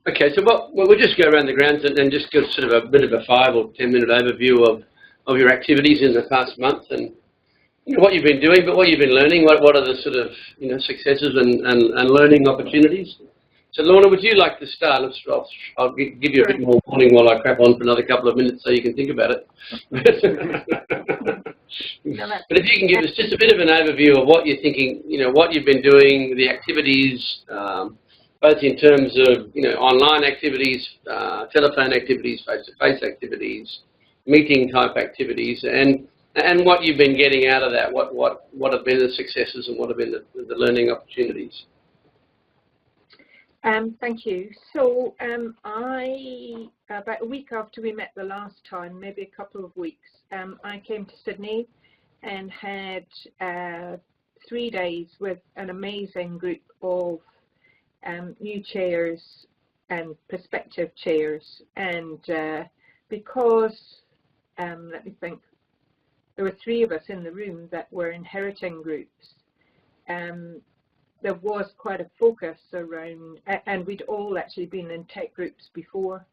Okay, so we'll just go around the grounds and just give sort of a bit of a 5 or 10 minute overview of your activities in the past month and what you've been doing, but what you've been learning. What are the sort of successes and learning opportunities? So Lorna, would you like to start? I'll give you a bit more warning while I crap on for another couple of minutes so you can think about it. But if you can give us just a bit of an overview of what you're thinking, what you've been doing, the activities, both in terms of online activities, telephone activities, face-to-face activities, meeting type activities, and what you've been getting out of that. What have been the successes and what have been the learning opportunities? Thank you. So I, about a week after we met the last time, maybe a couple of weeks, I came to Sydney and had 3 days with an amazing group of new chairs and prospective chairs. And because, let me think, there were 3 of us in the room that were inheriting groups, there was quite a focus around, and we'd all actually been in tech groups before,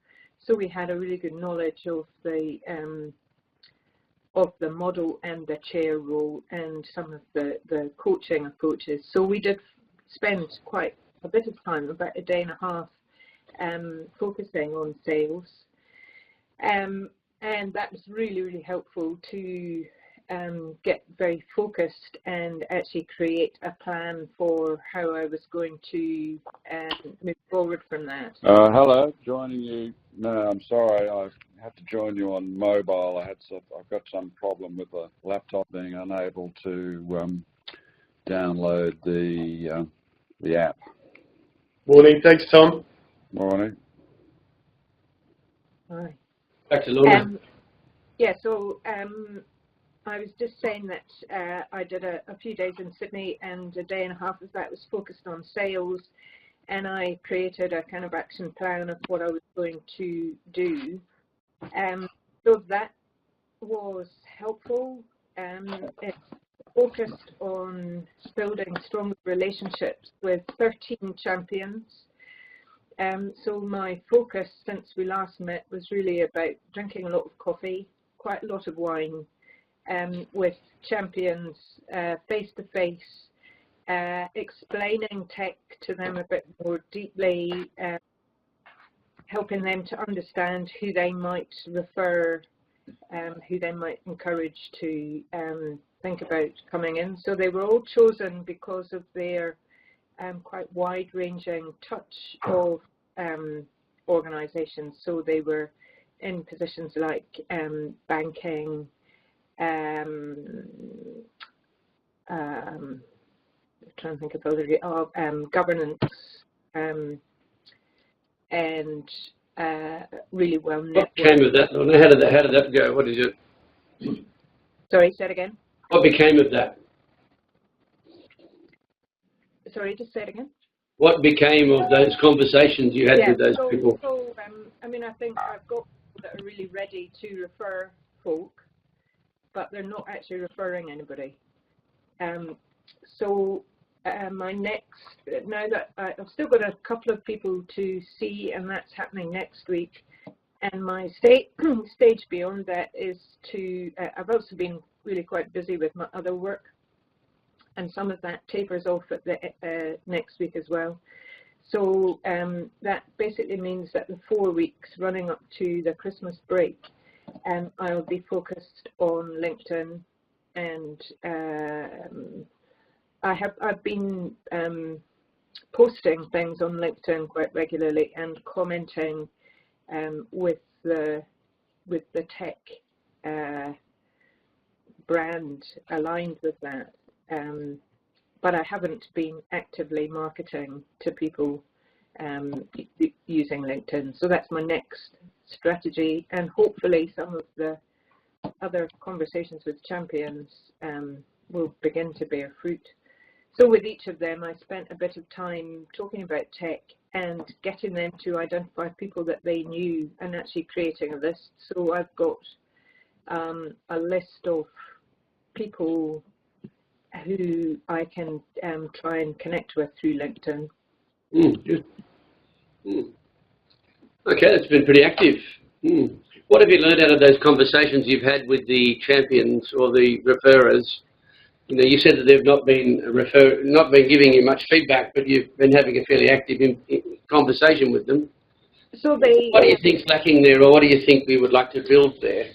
so we had a really good knowledge of the model and the chair role and some of the coaching approaches. So we did spend quite a bit of time, about a day and a half, focusing on sales, and that was really, really helpful to get very focused and actually create a plan for how I was going to move forward from that. Hello, joining you. No, I'm sorry, I have to join you on mobile. I've got some problem with the laptop being unable to download the app. Morning, thanks Tom. Morning. Hi. Back to Lorna. Yeah, so I was just saying that I did a few days in Sydney, and a day and a half of that was focused on sales, and I created a kind of action plan of what I was going to do. So that was helpful. It focused on building strong relationships with 13 champions. So my focus since we last met was really about drinking a lot of coffee, quite a lot of wine, with champions face-to-face, explaining tech to them a bit more deeply, helping them to understand who they might refer, who they might encourage to think about coming in. So they were all chosen because of their quite wide-ranging touch of organisations. So they were in positions like banking, I'm trying to think of other, governance, and really well networked. What became of that? How did that go? What did you? Sorry, say it again. What became of that? Sorry, just say it again. What became of those conversations you had with those people? So, I mean, I think I've got people that are really ready to refer folk, but they're not actually referring anybody. So my next, now that I've still got a couple of people to see, and that's happening next week, and my stage beyond that is to, I've also been really quite busy with my other work, and some of that tapers off at the next week as well. So that basically means that the 4 weeks running up to the Christmas break, I'll be focused on LinkedIn, and I've been posting things on LinkedIn quite regularly and commenting with the tech brand aligned with that. But I haven't been actively marketing to people using LinkedIn. So that's my next strategy, and hopefully some of the other conversations with champions will begin to bear fruit. So with each of them, I spent a bit of time talking about tech and getting them to identify people that they knew and actually creating a list. So I've got a list of people who I can try and connect with through LinkedIn. Good. Okay, that's been pretty active. What have you learned out of those conversations you've had with the champions or the referrers? You know, you said that they've not been giving you much feedback, but you've been having a fairly active conversation with them. So What do you think's lacking there, or what do you think we would like to build there?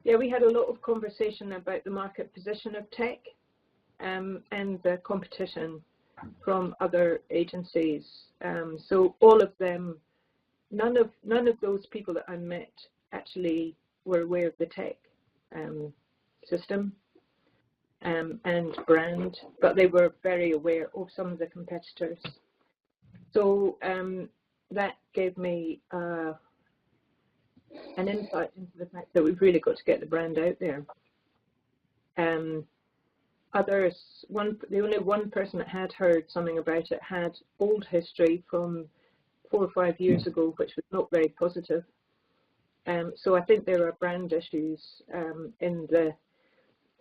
yeah, we had a lot of conversation about the market position of tech and the competition from other agencies. So all of them, none of those people that I met actually were aware of the tech system and brand, but they were very aware of some of the competitors. So that gave me an insight into the fact that we've really got to get the brand out there. The only one person that had heard something about it had old history from 4 or 5 years ago, which was not very positive. So I think there are brand issues in the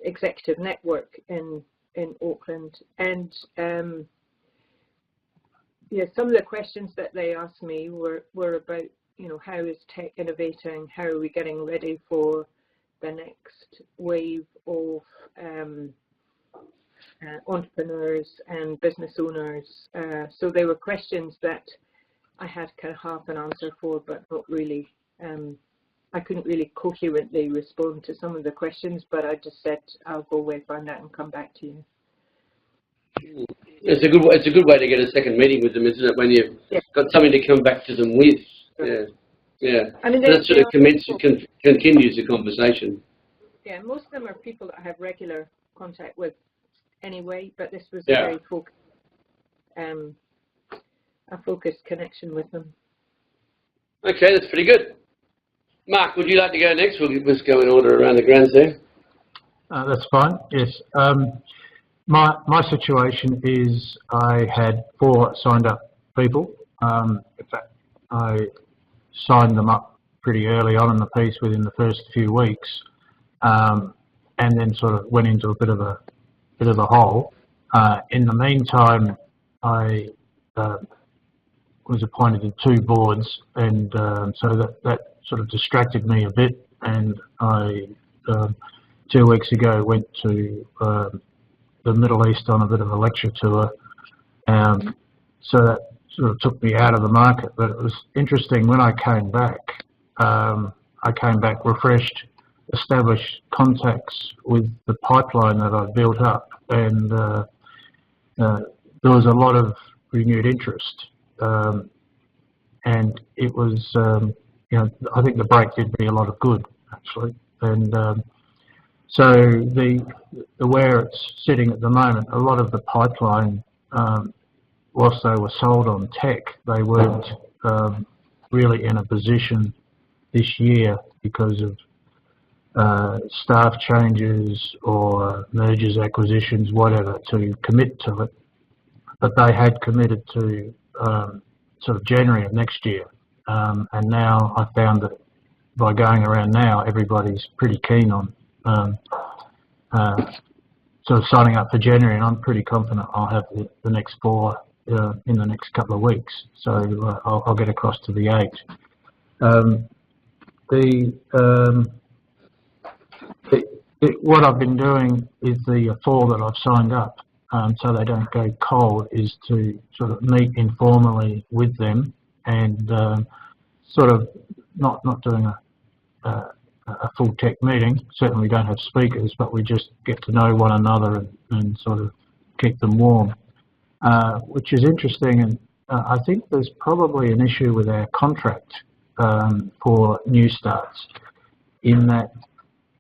executive network in Auckland, and yeah, some of the questions that they asked me were about, you know, how is tech innovating? How are we getting ready for the next wave of entrepreneurs and business owners? So they were questions that I had kind of half an answer for, but not really. I couldn't really coherently respond to some of the questions, but I just said I'll go away, find out, and come back to you. It's a good way to get a second meeting with them, isn't it? When you've got something to come back to them with. Yeah. I mean, that sort of continues the conversation. Yeah, most of them are people that I have regular contact with anyway, but this was Yeah. a very focused connection with them. Okay, that's pretty good. Mark, would you like to go next? We'll just go in order around the grounds there. That's fine, yes. My situation is I had 4 signed up people. In fact, I signed them up pretty early on in the piece within the first few weeks, and then sort of went into a bit of a hole. In the meantime, I was appointed to 2 boards, and so that sort of distracted me a bit, and I 2 weeks ago went to the Middle East on a bit of a lecture tour, so that sort of took me out of the market. But it was interesting when I came back. I came back refreshed, established contacts with the pipeline that I built up, and there was a lot of renewed interest, and it was, you know, I think the break did me a lot of good actually, and so where it's sitting at the moment, a lot of the pipeline, whilst they were sold on tech, they weren't really in a position this year because of staff changes or mergers, acquisitions, whatever, to commit to it. But they had committed to sort of January of next year, and now I found that by going around now, everybody's pretty keen on sort of signing up for January, and I'm pretty confident I'll have the next 4 in the next couple of weeks. So I'll get across to the 8. What I've been doing is the 4 that I've signed up, so they don't go cold, is to sort of meet informally with them and sort of not doing a full tech meeting. Certainly we don't have speakers, but we just get to know one another and sort of keep them warm, which is interesting. And I think there's probably an issue with our contract for new starts, in that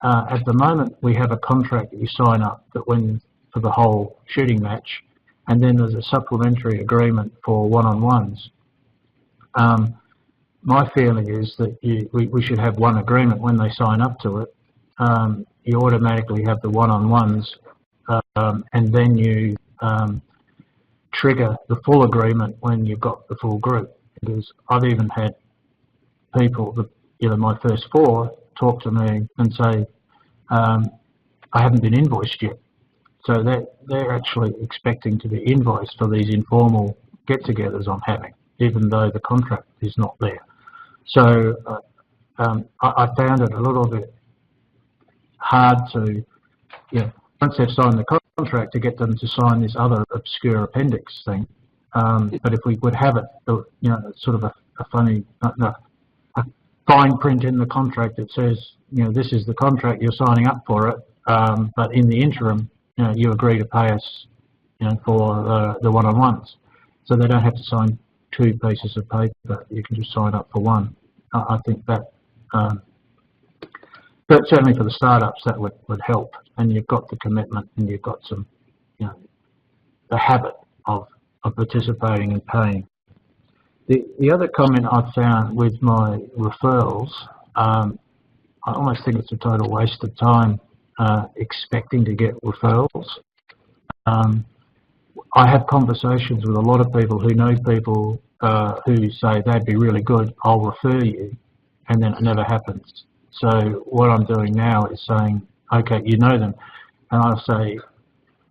at the moment we have a contract that you sign up that when for the whole shooting match, and then there's a supplementary agreement for one-on-ones. My feeling is that we should have one agreement when they sign up to it. You automatically have the one-on-ones, and then you trigger the full agreement when you've got the full group. Because I've even had people, my first 4, talk to me and say, I haven't been invoiced yet. So they're actually expecting to be invoiced for these informal get-togethers I'm having. even though the contract is not there. So I found it a little bit hard to, once they've signed the contract, to get them to sign this other obscure appendix thing. But if we would have it, sort of a funny, a fine print in the contract that says, this is the contract, you're signing up for it, but in the interim, you agree to pay us, for the one-on-ones. So they don't have to sign 2 pieces of paper. You can just sign up for one. I think that, but certainly for the startups, that would help. And you've got the commitment, and you've got some, the habit of participating and paying. The other comment I found with my referrals, I almost think it's a total waste of time expecting to get referrals. I have conversations with a lot of people who know people who say they'd be really good, I'll refer you, and then it never happens. So what I'm doing now is saying, okay, you know them, and I'll say,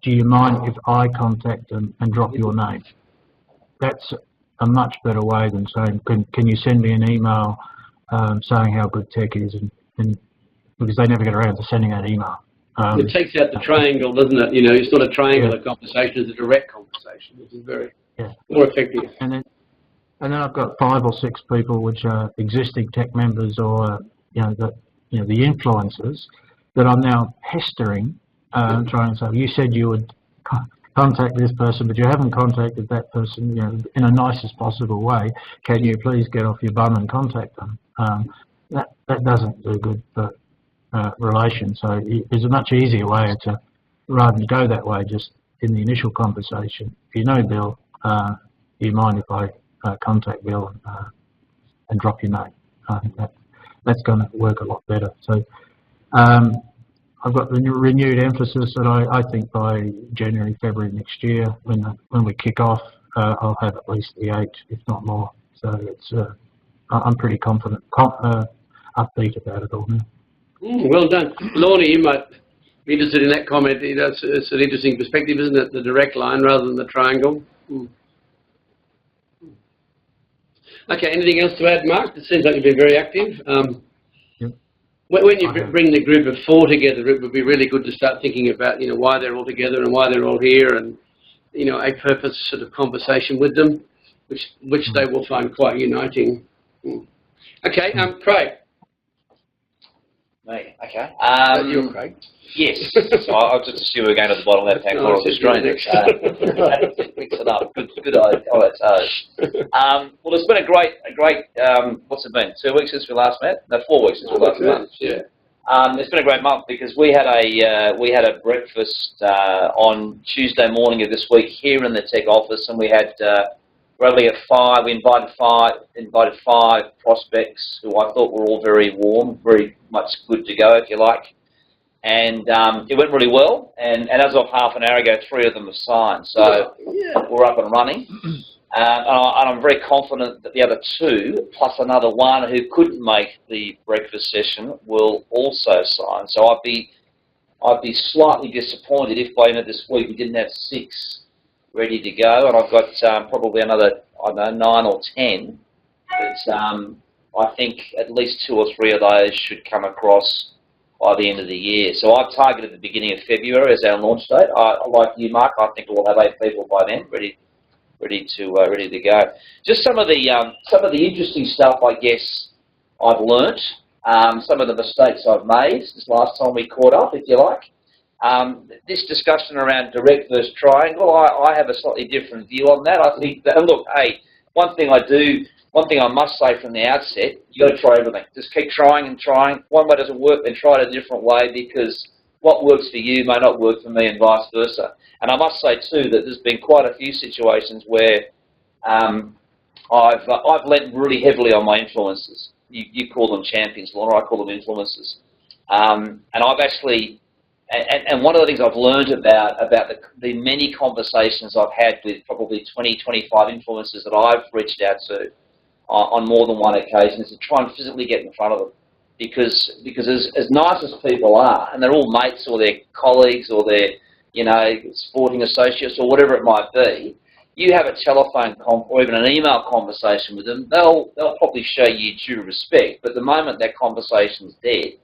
do you mind if I contact them and drop your name? That's a much better way than saying, can you send me an email saying how good tech is, and because they never get around to sending that email. It takes out the triangle, doesn't it? It's not a triangular conversation, it's a direct conversation, which is very more effective. And then I've got 5 or 6 people which are existing tech members, or the influencers that I'm now pestering, trying to say, you said you would contact this person, but you haven't contacted that person, in a nicest possible way. Can you please get off your bum and contact them? That doesn't do good for relations. So there's a much easier way to, rather than go that way, just in the initial conversation. If you know Bill, do you mind if I contact Bill and drop your name? I think that's going to work a lot better. So I've got the renewed emphasis that I think by January, February next year, when we kick off, I'll have at least the 8, if not more. So it's I'm pretty confident, upbeat about it all now. Well done. Lorna, you might be interested in that comment. It's an interesting perspective, isn't it? The direct line rather than the triangle. Okay, anything else to add, Mark? It seems like you've been very active. When you bring the group of 4 together, it would be really good to start thinking about, why they're all together and why they're all here, and, a purpose sort of conversation with them, which they will find quite uniting. Okay, Craig. Me, okay. You're Craig. Yes. So I'll just assume we're going to the bottom left-hand corner of the screen. Mix it up. Good idea. Well, it's been a great. What's it been? 2 weeks since we last met? No, 4 weeks since we last met. Yeah. It's been a great month because we had a breakfast on Tuesday morning of this week here in the tech office, and we had. Really at 5, we invited five prospects who I thought were all very warm, very much good to go, if you like. And it went really well. And as of half an hour ago, 3 of them have signed. So we're up and running. And I'm very confident that the other 2, plus another 1 who couldn't make the breakfast session, will also sign. So I'd be slightly disappointed if by the end of this week we didn't have 6 ready to go, and I've got probably another, 9 or 10, but I think at least 2 or 3 of those should come across by the end of the year. So I've targeted the beginning of February as our launch date. Like you, Mark, I think we'll have 8 people by then ready to go. Just some of the interesting stuff, I guess, I've learnt. Some of the mistakes I've made since last time we caught up, if you like. This discussion around direct versus triangle, I have a slightly different view on that. I think that, look, hey, one thing I must say from the outset, you got to try everything. Just keep trying and trying. One way doesn't work, then try it a different way, because what works for you may not work for me, and vice versa. And I must say too that there's been quite a few situations where I've lent really heavily on my influencers. You call them champions, Lorna. I call them influencers. And I've actually. And one of the things I've learned about the many conversations I've had with probably 20, 25 influencers that I've reached out to on more than one occasion is to try and physically get in front of them. Because as nice as people are, and they're all mates or they're colleagues or they're, sporting associates or whatever it might be, You have a telephone or even an email conversation with them, they'll probably show you due respect, but the moment that conversation's dead,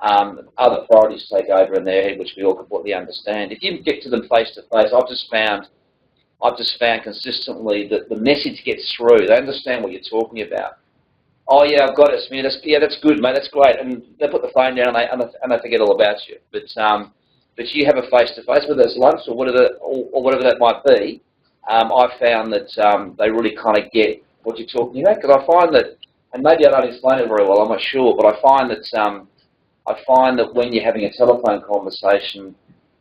other priorities take over in their head, which we all completely understand. If you get to them face to face, I've just found consistently that the message gets through. They understand what you're talking about. Oh yeah, I've got it, Smear. That's good, mate. That's great. And they put the phone down and they forget all about you. But you have a face to face, whether it's lunch or whatever that might be. I've found that they really kind of get what you're talking about, because I find that, and maybe I don't explain it very well, I'm not sure, but I find that when you're having a telephone conversation,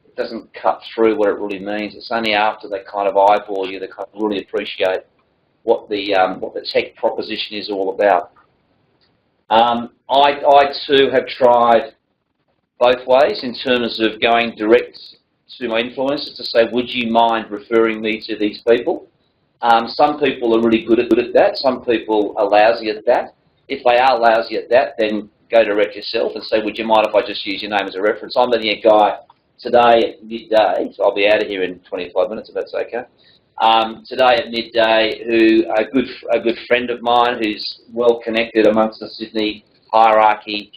it doesn't cut through what it really means. It's only after they kind of eyeball you, they kind of really appreciate what the tech proposition is all about. I too have tried both ways in terms of going direct to my influencers to say, would you mind referring me to these people? Some people are really good at that. Some people are lousy at that. If they are lousy at that, then go direct yourself and say, would you mind if I just use your name as a reference? I'm meeting a guy today at midday, so I'll be out of here in 25 minutes if that's okay. Today at midday, who a good friend of mine who's well connected amongst the Sydney hierarchy,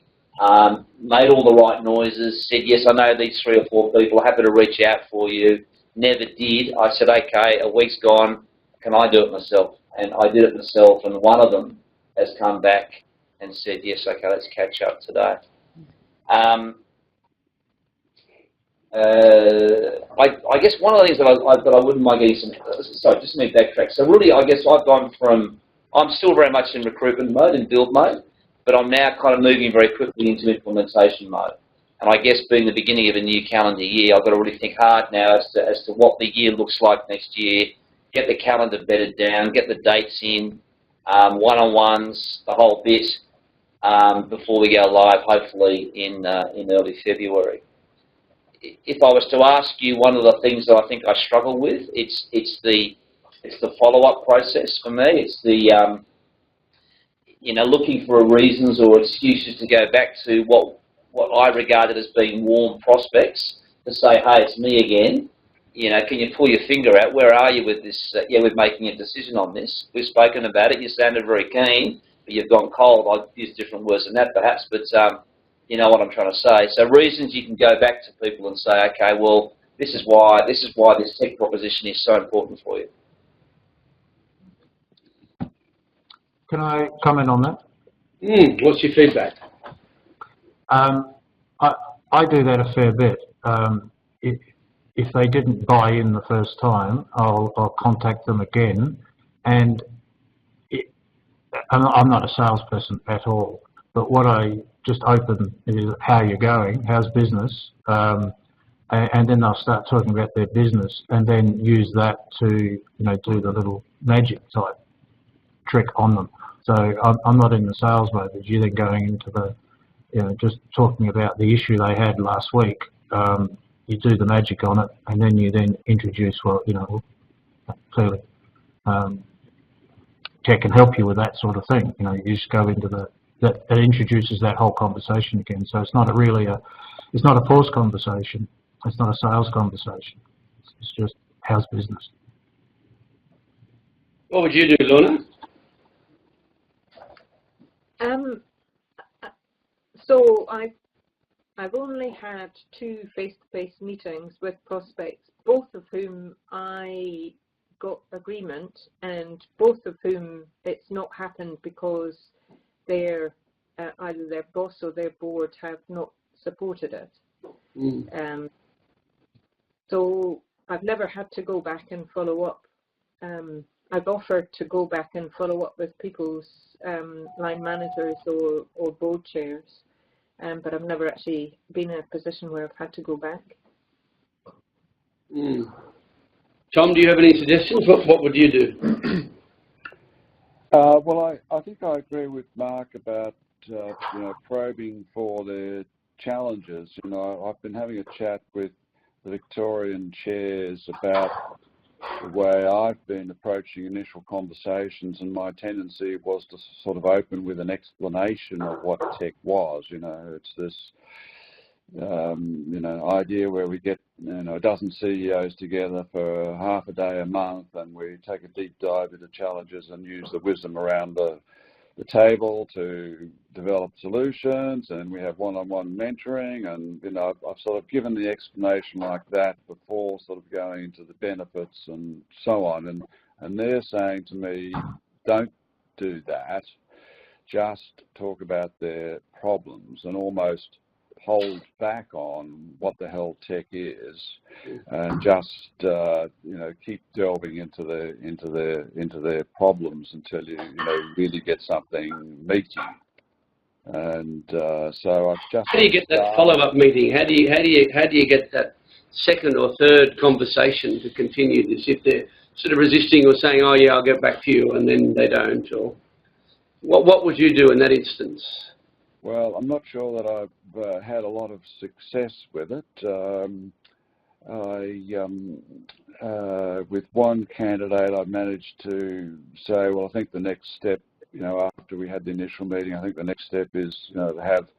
made all the right noises, said, yes, I know these 3 or 4 people, happy to reach out for you. Never did. I said, okay, a week's gone, can I do it myself? And I did it myself, and one of them has come back and said, yes, okay, let's catch up today. I guess one of the things that I wouldn't mind getting some, sorry, just let me backtrack. So really, I guess I've gone from, I'm still very much in recruitment mode and build mode, but I'm now kind of moving very quickly into implementation mode. And I guess being the beginning of a new calendar year, I've got to really think hard now as to what the year looks like next year, get the calendar bedded down, get the dates in, one-on-ones, the whole bit, before we go live, hopefully in early February. If I was to ask you one of the things that I think I struggle with, it's the follow-up process for me. It's the looking for reasons or excuses to go back to what I regarded as being warm prospects to say, hey, it's me again. Can you pull your finger out? Where are you with this? We're making a decision on this. We've spoken about it. You sounded very keen, but you've gone cold. I'd use different words than that, perhaps, but you know what I'm trying to say. So reasons you can go back to people and say, okay, well, this is why this tech proposition is so important for you. Can I comment on that? What's your feedback? I do that a fair bit. If they didn't buy in the first time, I'll contact them again. And I'm not a salesperson at all, but what I just open is how you're going, how's business, and then they'll start talking about their business, and then use that to do the little magic type trick on them. So I'm not in the sales mode, but you're then going into the just talking about the issue they had last week. You do the magic on it, and then you then introduce, well, clearly tech can help you with that sort of thing. You just go into that introduces that whole conversation again. So it's not it's not a forced conversation. It's not a sales conversation. It's just how's business. What would you do, Lorna? So I've only had 2 face-to-face meetings with prospects, both of whom I got agreement, and both of whom it's not happened because either their boss or their board have not supported it. So I've never had to go back and follow up. I've offered to go back and follow up with people's line managers or board chairs, but I've never actually been in a position where I've had to go back. Tom, do you have any suggestions? What would you do? Well, I think I agree with Mark about probing for the challenges. I've been having a chat with the Victorian chairs about the way I've been approaching initial conversations, and my tendency was to sort of open with an explanation of what tech was. It's this, idea where we get a dozen CEOs together for half a day a month, and we take a deep dive into challenges and use the wisdom around the table to develop solutions, and we have one-on-one mentoring, and I've sort of given the explanation like that before, sort of going into the benefits and so on, and they're saying to me, don't do that, just talk about their problems and almost hold back on what the hell tech is, and just keep delving into their problems until you really get something meaty. And so I've just. How do you get that follow-up meeting? How do you get that second or third conversation to continue this if they're sort of resisting or saying, oh yeah, I'll get back to you, and then they don't? Or what would you do in that instance? Well, I'm not sure that I've had a lot of success with it. With one candidate, I've managed to say, well, I think the next step, after we had the initial meeting, I think the next step is, to have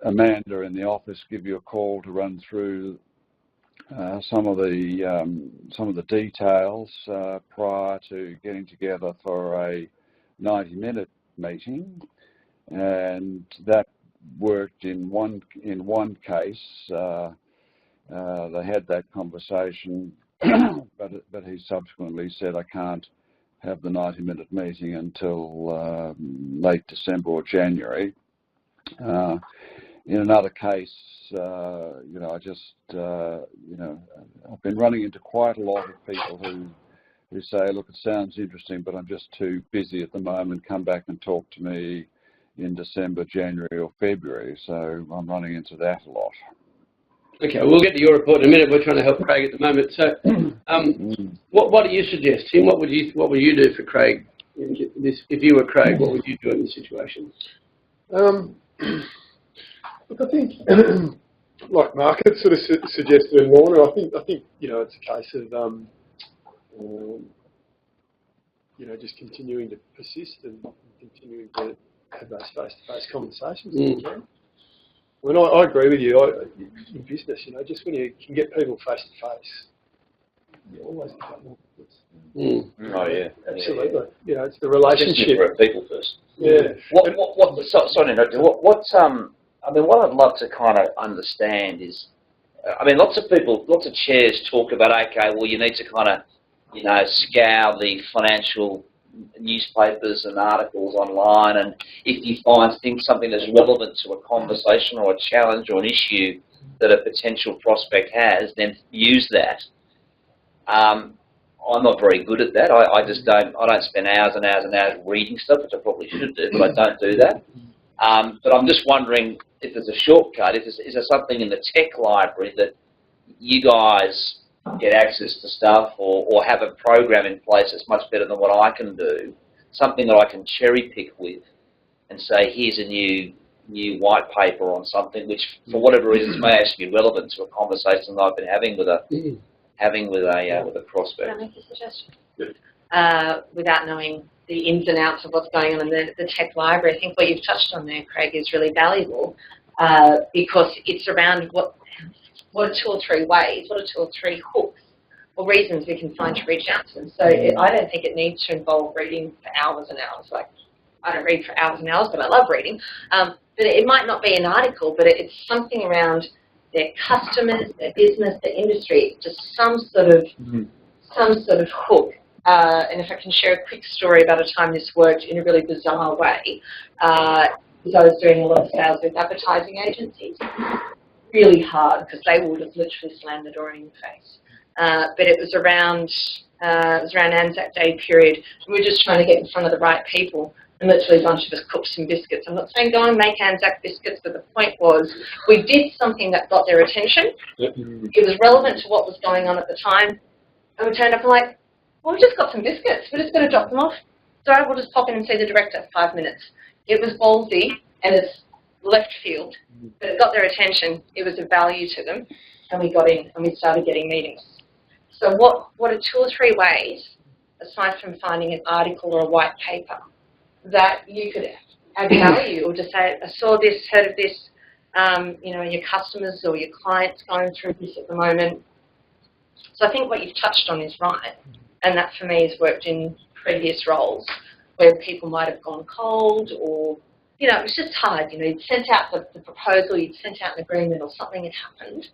Amanda in the office give you a call to run through some of the details prior to getting together for a 90-minute meeting, and that worked in one case. They had that conversation, but he subsequently said, I can't have the 90-minute meeting until late December or January. In another case, I've been running into quite a lot of people who say, look, it sounds interesting, but I'm just too busy at the moment. Come back and talk to me in December, January or February. So I'm running into that a lot. Okay, we'll get to your report in a minute. We're trying to help Craig at the moment. So what do you suggest, Tim? What would you do for Craig? If you were Craig, what would you do in this situation? Look, I think, like Mark had sort of suggested in Lorna, I think it's a case of just continuing to persist and continuing to have those face-to-face conversations. When I agree with you, in business, just when you can get people face-to-face, you always become more business. Oh yeah, absolutely. It's the relationship. For people first. Yeah. What I'd love to kind of understand is, lots of chairs talk about, okay, well, you need to kind of, scour the financial newspapers and articles online, and if you find something that's relevant to a conversation or a challenge or an issue that a potential prospect has, then use that. I'm not very good at that. I don't spend hours and hours and hours reading stuff, which I probably should do, but I don't do that. But I'm just wondering if there's a shortcut. Is there something in the tech library that you guys get access to stuff, or have a program in place that's much better than what I can do, something that I can cherry pick with and say, here's a new white paper on something which, for whatever reasons, may actually be relevant to a conversation that I've been having with a prospect. Can I make a suggestion? Without knowing the ins and outs of what's going on in the tech library, I think what you've touched on there, Craig, is really valuable because it's around what are 2 or 3 ways, what are 2 or 3 hooks or reasons we can find to reach out to them. So I don't think it needs to involve reading for hours and hours. Like, I don't read for hours and hours, but I love reading. But it might not be an article, but it's something around their customers, their business, their industry, just some sort of hook. And if I can share a quick story about a time this worked in a really bizarre way, because I was doing a lot of sales with advertising agencies. Really hard because they would have literally slammed the door in your face. But it was around Anzac Day period. We were just trying to get in front of the right people, and literally a bunch of us cooked some biscuits. I'm not saying go and make Anzac biscuits, but the point was we did something that got their attention. It was relevant to what was going on at the time, and we turned up and like, well, we just got some biscuits. We're just going to drop them off. So we'll just pop in and see the director for 5 minutes. It was ballsy, and it's left field, but it got their attention. It was of value to them, and we got in and we started getting meetings. So what are 2 or 3 ways, aside from finding an article or a white paper, that you could add value or just say, I saw this, heard of this, You know, your customers or your clients going through this at the moment. So I think what you've touched on is right, and that for me has worked in previous roles where people might have gone cold, or, you know, it was just hard. You know, you'd sent out the proposal, you'd sent out an agreement, or something had happened,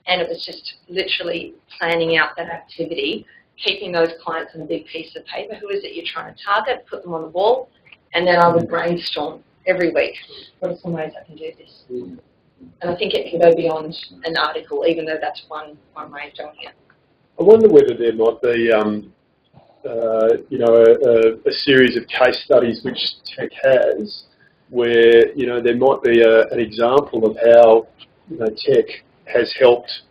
and it was just literally planning out that activity, keeping those clients on a big piece of paper. Who is it you're trying to target? Put them on the wall, and then I would brainstorm every week. What are some ways I can do this? And I think it can go beyond an article, even though that's one way of doing it. I wonder whether there might be, you know, a series of case studies which tech has, where, you know, there might be an example of how, you know, tech has helped,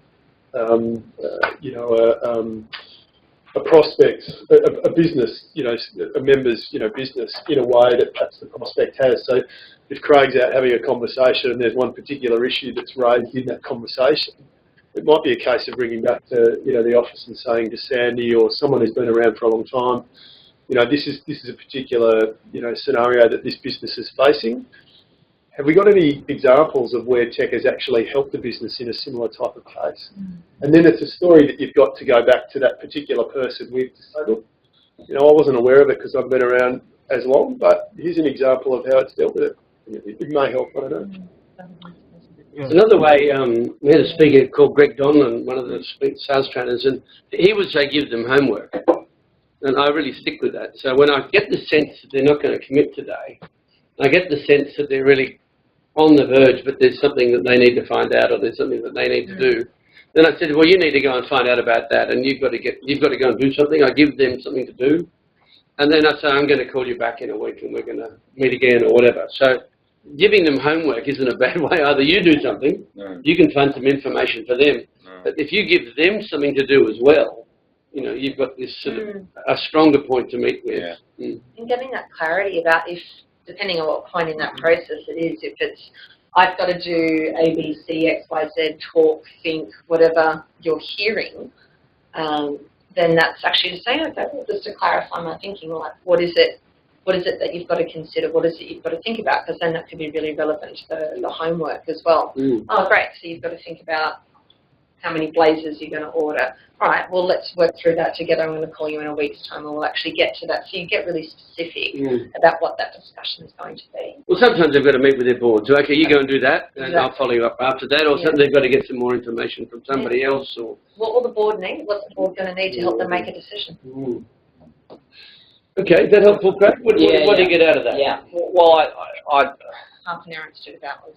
you know, a prospect, a business, you know, a member's, you know, business in a way that perhaps the prospect has. So if Craig's out having a conversation and there's one particular issue that's raised in that conversation, it might be a case of bringing back to, you know, the office and saying to Sandy or someone who's been around for a long time, you know, this is a particular, you know, scenario that this business is facing. Have we got any examples of where tech has actually helped the business in a similar type of case? And then it's a story that you've got to go back to that particular person with to say, look, you know, I wasn't aware of it because I've been around as long, but here's an example of how it's dealt with it. It may help, I don't know. Yeah. Another way, we had a speaker called Greg Donlan, one of the sales trainers, and he would say give them homework. And I really stick with that. So when I get the sense that they're not going to commit today, I get the sense that they're really on the verge, but there's something that they need to find out, or there's something that they need to do. Then I said, well, you need to go and find out about that, and you've got to go and do something. I give them something to do, and then I say, I'm going to call you back in a week, and we're going to meet again, or whatever. So giving them homework isn't a bad way either. You do something, you can find some information for them, but if you give them something to do as well, you know, you've got this sort of a stronger point to meet with. And getting that clarity about if, depending on what point in that process it is, if it's, I've got to do A, B, C, X, Y, Z, talk, think, whatever you're hearing, then that's actually to say, okay, well, just to clarify my thinking, like, what is it that you've got to consider? What is it you've got to think about? Because then that could be really relevant to the homework as well. Oh, great. So you've got to think about how many blazers you're going to order. All right, well, let's work through that together. I'm going to call you in a week's time and we'll actually get to that. So you get really specific about what that discussion is going to be. Well, sometimes they've got to meet with their board. So, okay, you go and do that, and I'll follow you up after that. Or sometimes they've got to get some more information from somebody else. Or what will the board need? What's the board going to need to help them make a decision? Okay, is that helpful, Craig? What do you get out of that? Yeah. Well, I Half an hour to do that was.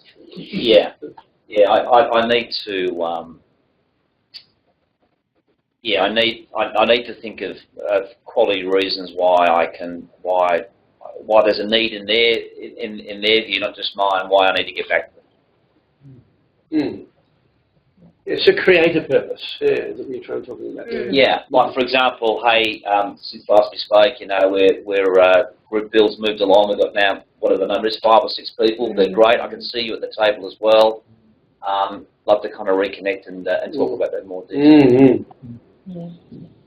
yeah, I need to. I need to think of quality reasons why there's a need in their view, not just mine. Why I need to get back to them. It's a creative purpose. Yeah, that you're trying to talk about. Yeah, like for example, hey, since last we spoke, you know, we're group builds moved along. We've got now whatever the number is, 5 or 6 people. They're great. I can see you at the table as well. Love to kind of reconnect and talk about that in more detail.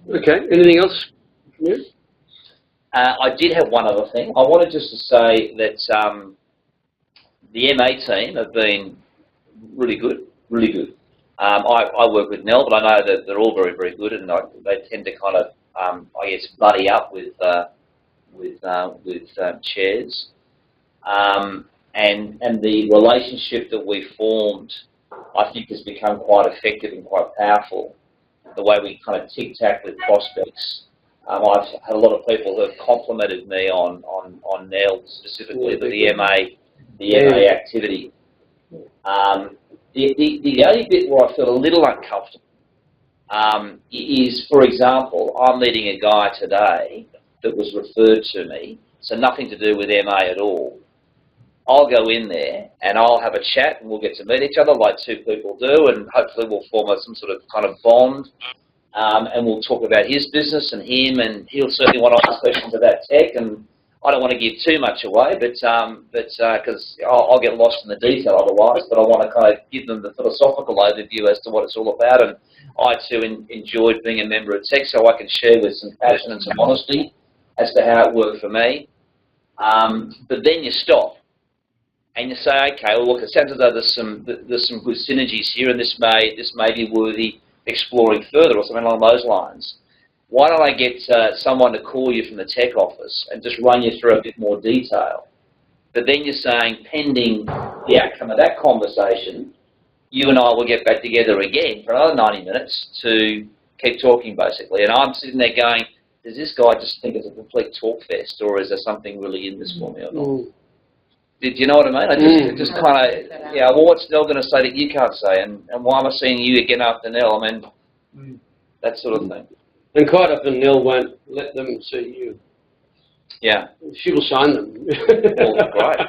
Okay. Anything else from you? I did have one other thing. I wanted just to say that the MA team have been really good, really good. I work with Nell, but I know that they're all very, very good, and they tend to kind of, I guess, buddy up with chairs. And the relationship that we formed, I think, has become quite effective and quite powerful. The way we kind of tic-tac with prospects. I've had a lot of people who have complimented me on Nell specifically, but the MA activity. The only bit where I feel a little uncomfortable is, for example, I'm meeting a guy today that was referred to me, so nothing to do with MA at all. I'll go in there and I'll have a chat and we'll get to meet each other like 2 people do, and hopefully we'll form some sort of kind of bond, and we'll talk about his business and him, and he'll certainly want to ask questions about tech, and I don't want to give too much away, but because I'll get lost in the detail otherwise, but I want to kind of give them the philosophical overview as to what it's all about, and I too enjoyed being a member of tech, so I can share with some passion and some honesty as to how it worked for me. But then you stop. and you say, okay, well, look, it sounds as though there's some good synergies here, and this may be worthy exploring further, or something along those lines. Why don't I get someone to call you from the tech office and just run you through a bit more detail? But then you're saying, pending the outcome of that conversation, you and I will get back together again for another 90 minutes to keep talking, basically. And I'm sitting there going, does this guy just think it's a complete talk fest, or is there something really in this for me or not? Did you know what I mean? I just kind of, yeah, well, what's Nell going to say that you can't say? And why am I seeing you again after Nell? I mean, that sort of thing. And quite often Nell won't let them see you. Yeah. She will sign them. Well, right.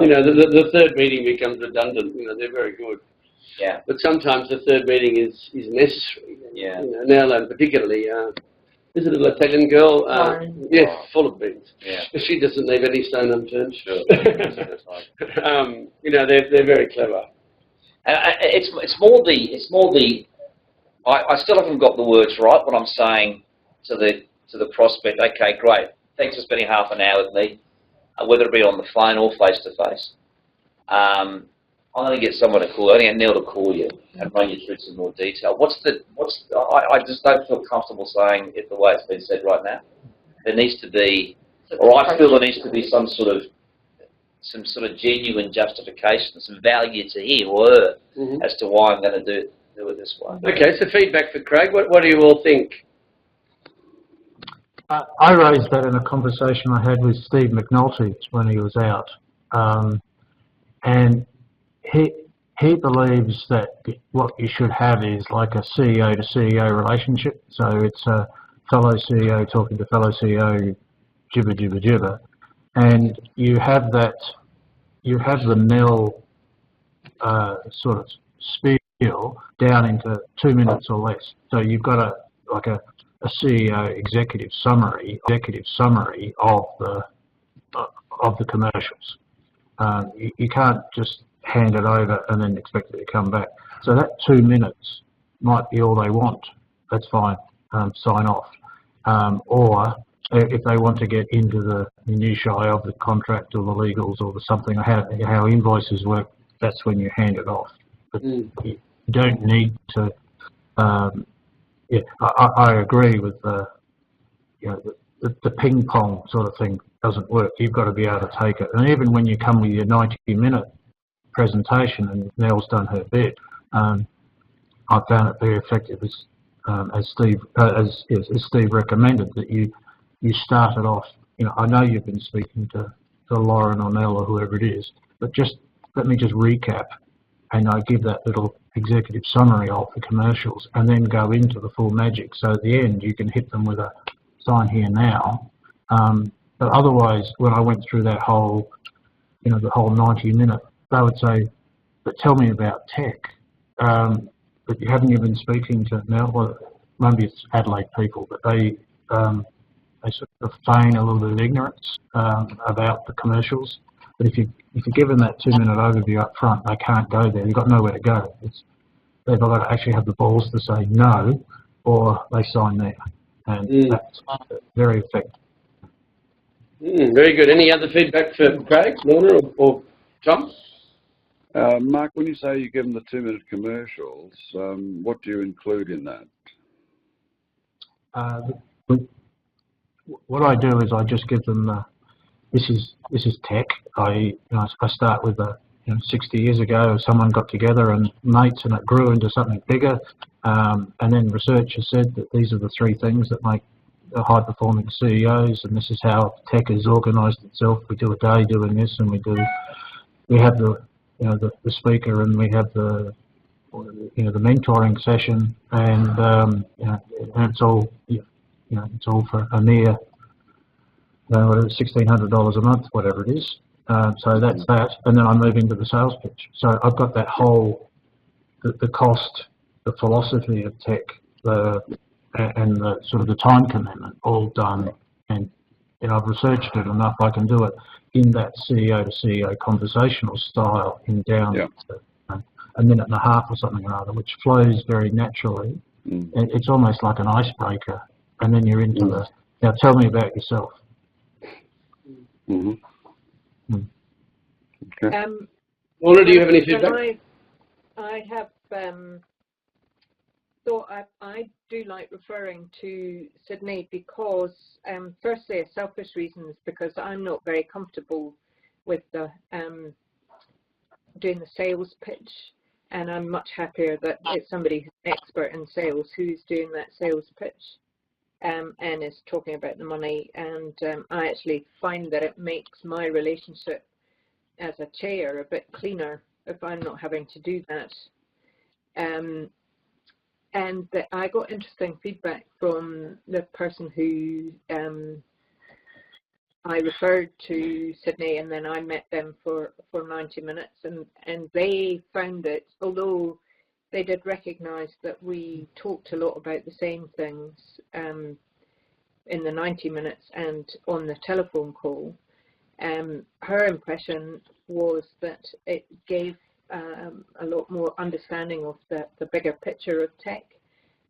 You know, the third meeting becomes redundant. You know, they're very good. Yeah. But sometimes the third meeting is necessary. Yeah. You know, Nell, and particularly, is it a little Italian girl? Yes, full of beans. Yeah. She doesn't leave any stone unturned. Sure. You know, they're very clever. And it's more the. I still haven't got the words right when I'm saying to the prospect, okay, great, thanks for spending half an hour with me, whether it be on the phone or face to face. I'm going to get someone to call. I'm going to get Neil to call you and run you through some more detail. I just don't feel comfortable saying it the way it's been said right now. There needs to be, or I feel there needs to be some sort of genuine justification, some value to him or her as to why I'm going to do it this way. Okay, so feedback for Craig. What do you all think? I raised that in a conversation I had with Steve McNulty when he was out, and he believes that what you should have is like a CEO to CEO relationship. So it's a fellow CEO talking to fellow CEO, jibber jibber jibber, and you have that. You have the Nell sort of spiel down into 2 minutes or less. So you've got a CEO executive summary of the commercials. You can't just hand it over and then expect it to come back. So that 2 minutes might be all they want. That's fine. Sign off. Or if they want to get into the minutiae of the contract or the legals or the something, how invoices work, that's when you hand it off. But you don't need to. I agree with the ping pong sort of thing doesn't work. You've got to be able to take it. And even when you come with your 90-minute presentation, and Nell's done her bit, I found it very effective as Steve recommended, that you started off. You know, I know you've been speaking to Lauren or Nell or whoever it is, but just let me just recap, and I give that little executive summary of the commercials, and then go into the full magic. So at the end, you can hit them with a sign here now. But otherwise, when I went through that whole, the whole 90-minute, they would say, "But tell me about tech." But you haven't even been speaking to Nell. Well, maybe it's Adelaide people, but they sort of feign a little bit of ignorance about the commercials. But if you give them that 2 minute overview up front, they can't go there. They've got nowhere to go. They've got to actually have the balls to say no, or they sign there, and that's very effective. Very good. Any other feedback for Craig, Lorna, or Tom? Mark, when you say you give them the 2 minute commercials, what do you include in that? What I do is I just give them this is tech. I start with 60 years ago, someone got together and mates, and it grew into something bigger. And then research has said that these are the three things that make high performing CEOs, and this is how tech has organised itself. We do a day doing this, and we have the speaker, and we have the mentoring session, and it's all it's all for a mere $1,600 a month, whatever it is. So that's that, and then I move into the sales pitch. So I've got that whole the cost, the philosophy of tech, and the sort of the time commitment all done, and I've researched it enough. I can do it in that CEO to CEO conversational style in down to a minute and a half or something or other, which flows very naturally. It's almost like an icebreaker, and then you're into the now. Tell me about yourself. Okay. Lorna, do you have any so feedback? I have thought I do like referring to Sydney because, firstly, selfish reasons, because I'm not very comfortable with the doing the sales pitch, and I'm much happier that it's somebody who's an expert in sales who's doing that sales pitch and is talking about the money. And I actually find that it makes my relationship as a chair a bit cleaner if I'm not having to do that. And that I got interesting feedback from the person who I referred to Sydney, and then I met them for 90 minutes, and they found it, although they did recognise that we talked a lot about the same things in the 90 minutes and on the telephone call, her impression was that it gave a lot more understanding of the bigger picture of tech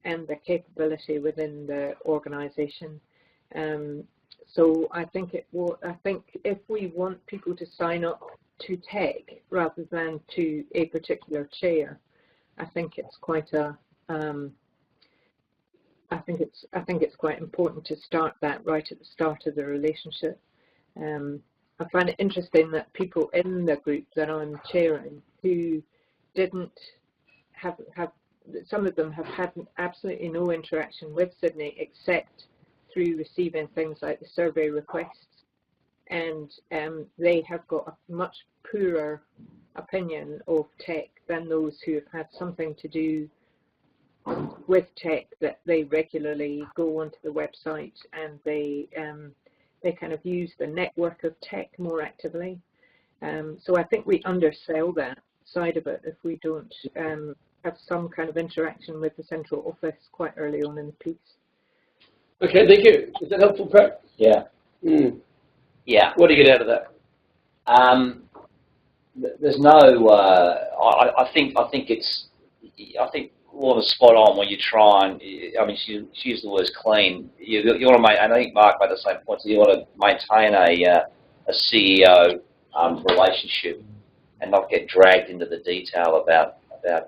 and the capability within the organisation. So I think if we want people to sign up to tech rather than to a particular chair, I think it's quite a I think it's quite important to start that right at the start of the relationship. I find it interesting that people in the group that I'm chairing who didn't have some of them have had absolutely no interaction with Sydney except through receiving things like the survey requests, and they have got a much poorer opinion of tech than those who have had something to do with tech, that they regularly go onto the website and they kind of use the network of tech more actively. So I think we undersell that side of it if we don't have some kind of interaction with the central office quite early on in the piece. Okay, thank you. Is that helpful, Pat? Yeah. Yeah. What do you get out of that? There's no. I think Lorna's spot on when you try and. I mean, she used the words clean. You want to and I think Mark made the same point. So you want to maintain a CEO relationship and not get dragged into the detail about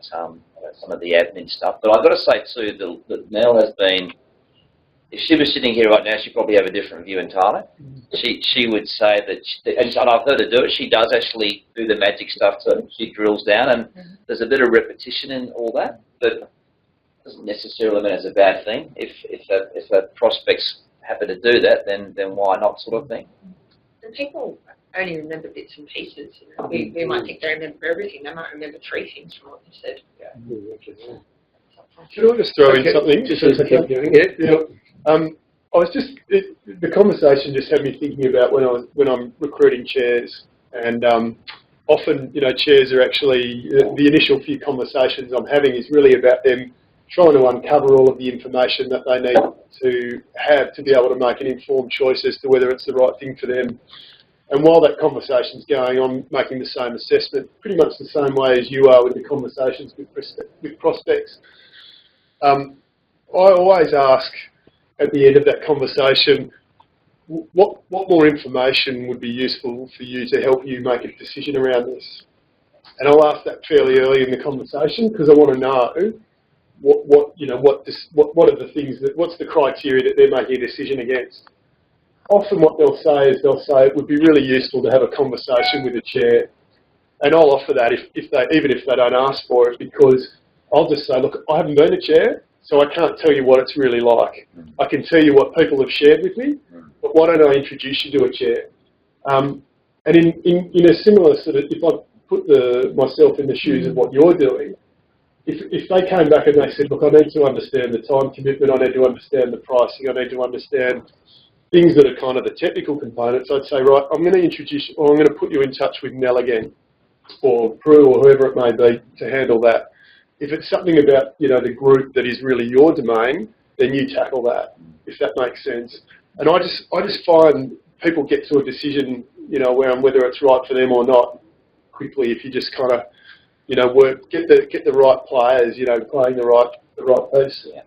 some of the admin stuff. But I've got to say too that Mel has been. If she was sitting here right now, she'd probably have a different view entirely. She would say that, and I've heard her do it, she does actually do the magic stuff, so she drills down, and there's a bit of repetition in all that, but doesn't necessarily mean it's a bad thing. If the prospects happen to do that, then why not, sort of thing. And people only remember bits and pieces. You know? We might think they remember everything. They might remember 3 things from what you said. Yeah. Should I just throw in something? Just as I keep doing it. Yeah. I was just the conversation just had me thinking about when I'm recruiting chairs, and often chairs are actually the initial few conversations I'm having is really about them trying to uncover all of the information that they need to have to be able to make an informed choice as to whether it's the right thing for them. And while that conversation's going, I'm making the same assessment, pretty much the same way as you are with the conversations with prospects. I always ask at the end of that conversation, what more information would be useful for you to help you make a decision around this? And I'll ask that fairly early in the conversation because I want to know what's the criteria that they're making a decision against. Often what they'll say it would be really useful to have a conversation with a chair, and I'll offer that even if they don't ask for it, because I'll just say, look, I haven't been a chair, so I can't tell you what it's really like. I can tell you what people have shared with me, but why don't I introduce you to a chair? And in a similar sort of, if I put myself in the shoes of what you're doing, if they came back and they said, look, I need to understand the time commitment, I need to understand the pricing, I need to understand things that are kind of the technical components, I'd say, right, I'm going to introduce you, or I'm going to put you in touch with Nell again, or Prue, or whoever it may be, to handle that. If it's something about, the group that is really your domain, then you tackle that, if that makes sense. And I just find people get to a decision, around whether it's right for them or not quickly if you just kind of, get the right players, playing the right piece. Yeah.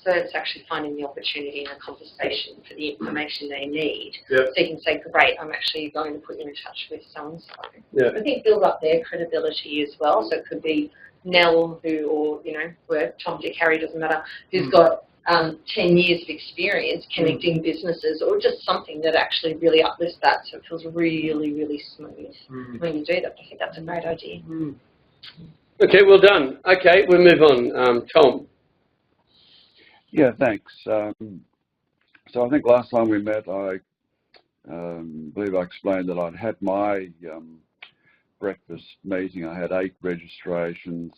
first actually finding the opportunity in a conversation for the information they need. Yeah. So you can say, great, I'm actually going to put you in touch with so-and-so. Yeah. I think build up their credibility as well. So it could be Nell or, where Tom, Dick, Harry, doesn't matter, who's got 10 years of experience connecting businesses, or just something that actually really uplifts that, so it feels really, really smooth when you do that. I think that's a great idea. Okay, well done. Okay, we'll move on. Tom. Yeah, thanks. So I think last time we met, I believe I explained that I'd had my breakfast meeting. I had 8 registrations,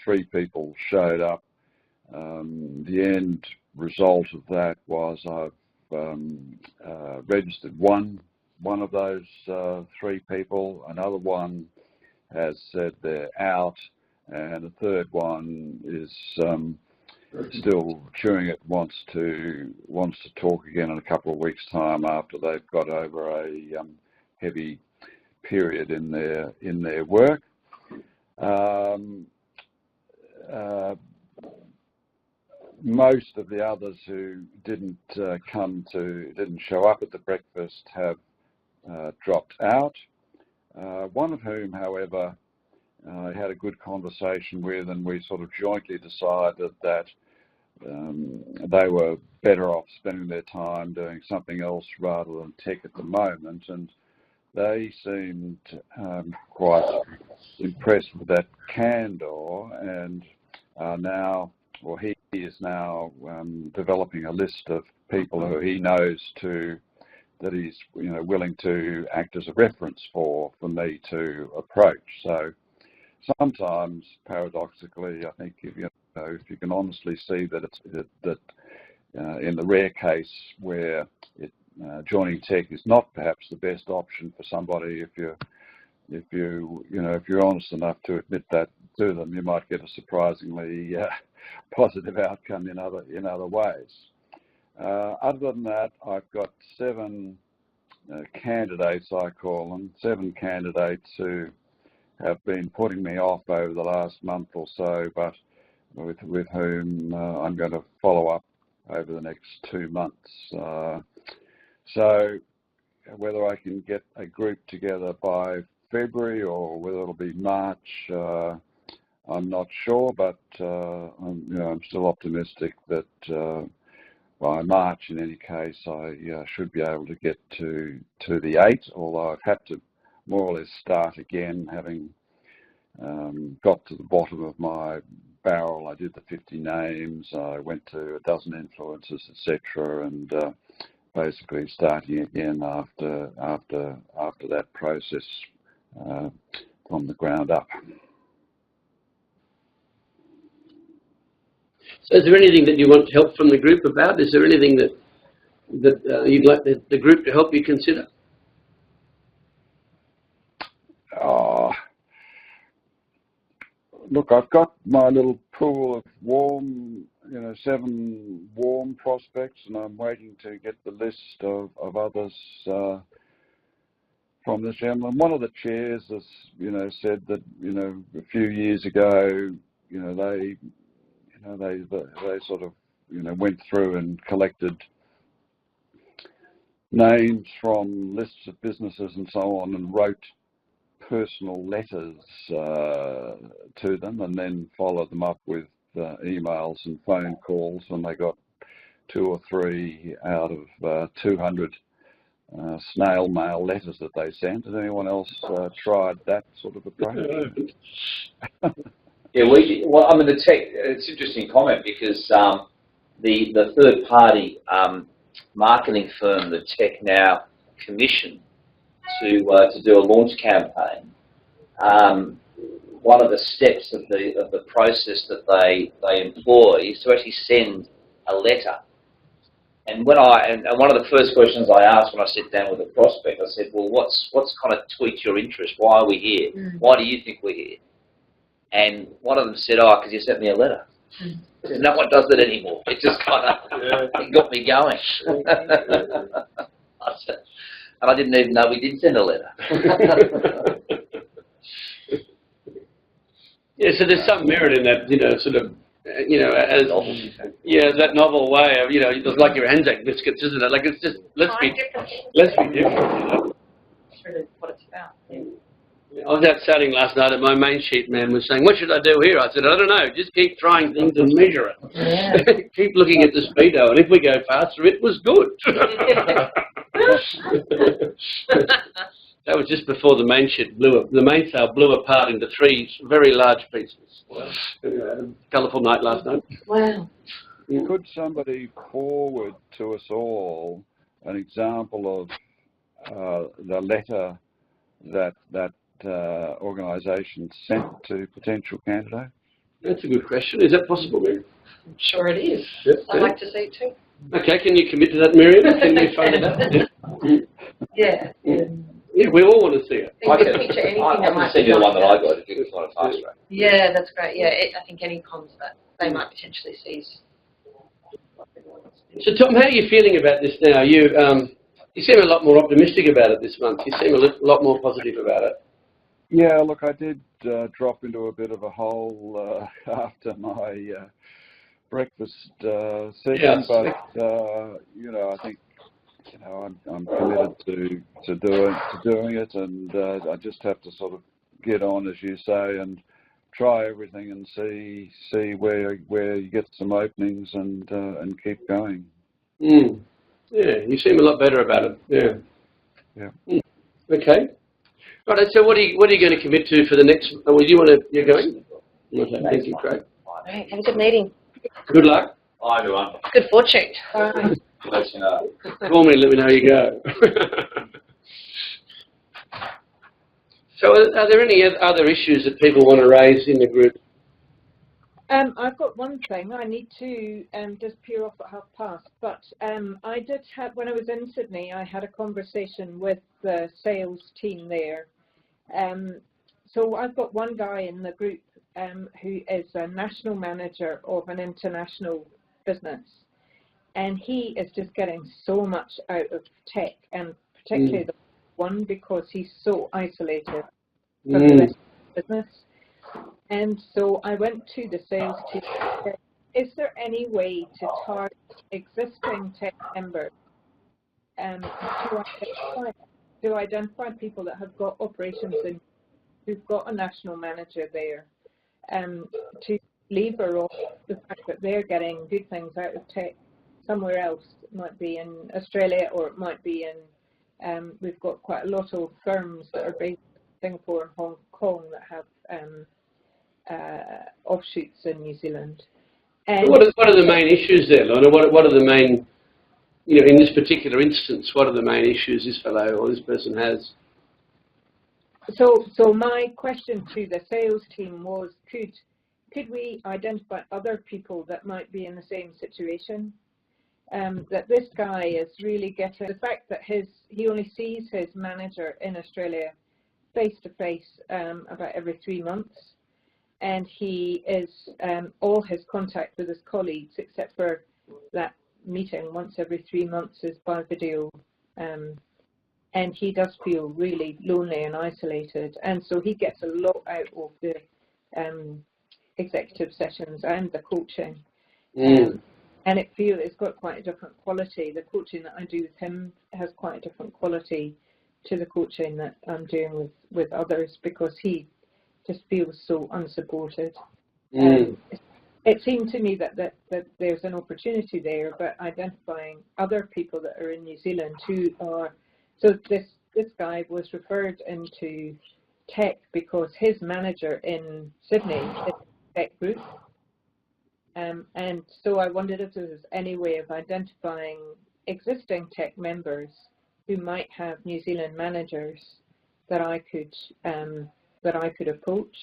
3 people showed up. The end result of that was I've registered one of those 3 people. Another one has said they're out, and the third one is still chewing it. Wants to talk again in a couple of weeks' time after they've got over a heavy period in their work. Most of the others who didn't show up at the breakfast have dropped out. One of whom, however, I had a good conversation with, and we sort of jointly decided that they were better off spending their time doing something else rather than tech at the moment, and they seemed quite impressed with that candour, and are now, or he is now developing a list of people who he knows that he's willing to act as a reference for me to approach. So sometimes, paradoxically, I think if you can honestly see that in the rare case where joining tech is not perhaps the best option for somebody, if you're honest enough to admit that to them, you might get a surprisingly positive outcome in other ways. Other than that, I've got 7 candidates, I call them, 7 candidates who have been putting me off over the last month or so, but with whom I'm going to follow up over the next 2 months. So whether I can get a group together by February or whether it'll be March, I'm not sure, but I'm still optimistic that by March, in any case, I should be able to get to the 8, although I've had to more or less start again, having got to the bottom of my barrel. I did the 50 names, I went to a dozen influencers, etc., and basically starting again after that process from the ground up. So is there anything that you want help from the group about? Is there anything that you'd like the group to help you consider? Look, I've got my little pool of warm, 7 warm prospects, and I'm waiting to get the list of others from this gentleman. One of the chairs has, said that, a few years ago, they sort of, went through and collected names from lists of businesses and so on, and wrote personal letters to them, and then followed them up with emails and phone calls, and they got 2 or 3 out of 200 snail mail letters that they sent. Has anyone else tried that sort of approach? Yeah, the tech, it's an interesting comment, because the third party marketing firm, the Tech Now commission, to do a launch campaign, one of the steps of the process that they employ is to actually send a letter. And one of the first questions I asked when I sit down with a prospect, I said, well, what's kind of tweaked your interest? Why are we here? Why do you think we're here? And one of them said, because you sent me a letter. No one does that anymore. It just kind of it got me going. And I didn't even know we did send a letter. Yeah, so there's some merit in that, sort of you know, as yeah, that novel way of, you know, it's like your Anzac biscuits, isn't it? Like it's just let's be different. You know? That's really what it's about. Yeah. I was out sailing last night and my main sheet man was saying, what should I do here? I said, I don't know, just keep trying things and measure it. Yeah. Keep looking at the speedo, and if we go faster, it was good. That was just before the mainsail blew apart into 3 very large pieces. Colourful night last night. Wow. Could somebody forward to us all an example of the letter that organisation sent to potential candidates? That's a good question. Is that possible, Miriam? I'm sure it is. Yep. I'd like to see it too. Okay, can you commit to that, Miriam? Can you find it out? Yeah. Yeah, we all want to see it. I Picture anything can that might send be you the one nice. that I got if you can find a fast track. Yeah, that's great. Yeah, I think any comms that they might potentially seize. So, Tom, how are you feeling about this now? You seem a lot more optimistic about it this month. You seem a lot more positive about it. Yeah, look, I did drop into a bit of a hole after my breakfast session, but you know, I think, you know, I'm committed to doing it, and I just have to sort of get on, as you say, and try everything and see where you get some openings and keep going. Mm. Yeah, you seem a lot better about it. Yeah. Mm. Okay. Right. So, what are you going to commit to for the next? Well, you're going. Okay. Thank you, Craig. All right. Have a good meeting. Good luck. Hi, everyone. Good fortune. Let you know. Call me and let me know how you go. So, are there any other issues that people want to raise in the group? I've got one thing. I need to just peer off at p:30. But I did have, when I was in Sydney, I had a conversation with the sales team there. So I've got one guy in the group who is a national manager of an international business, and he is just getting so much out of tech, and particularly the one, because he's so isolated from the rest of the business. And so I went to the sales team and said, is there any way to target existing tech members to identify people that have got operations and who've got a national manager there, to lever off the fact that they're getting good things out of tech somewhere else? It might be in Australia, or it might be in, we've got quite a lot of firms that are based in Singapore and Hong Kong that have offshoots in New Zealand. And what are the main issues there, Lorna? What are the main, you know, in this particular instance, what are the main issues this fellow or this person has? So my question to the sales team was, could we identify other people that might be in the same situation? That this guy is really getting the fact that he only sees his manager in Australia face to face about every 3 months, and he is all his contact with his colleagues, except for that meeting once every 3 months, is by video, and he does feel really lonely and isolated, and so he gets a lot out of the executive sessions and the coaching. And it's got quite a different quality. The coaching that I do with him has quite a different quality to the coaching that I'm doing with others, because he just feels so unsupported. It seemed to me that there's an opportunity there, but identifying other people that are in New Zealand who are, so this guy was referred into tech because his manager in Sydney is a tech group. And so I wondered if there was any way of identifying existing tech members who might have New Zealand managers that I could approach.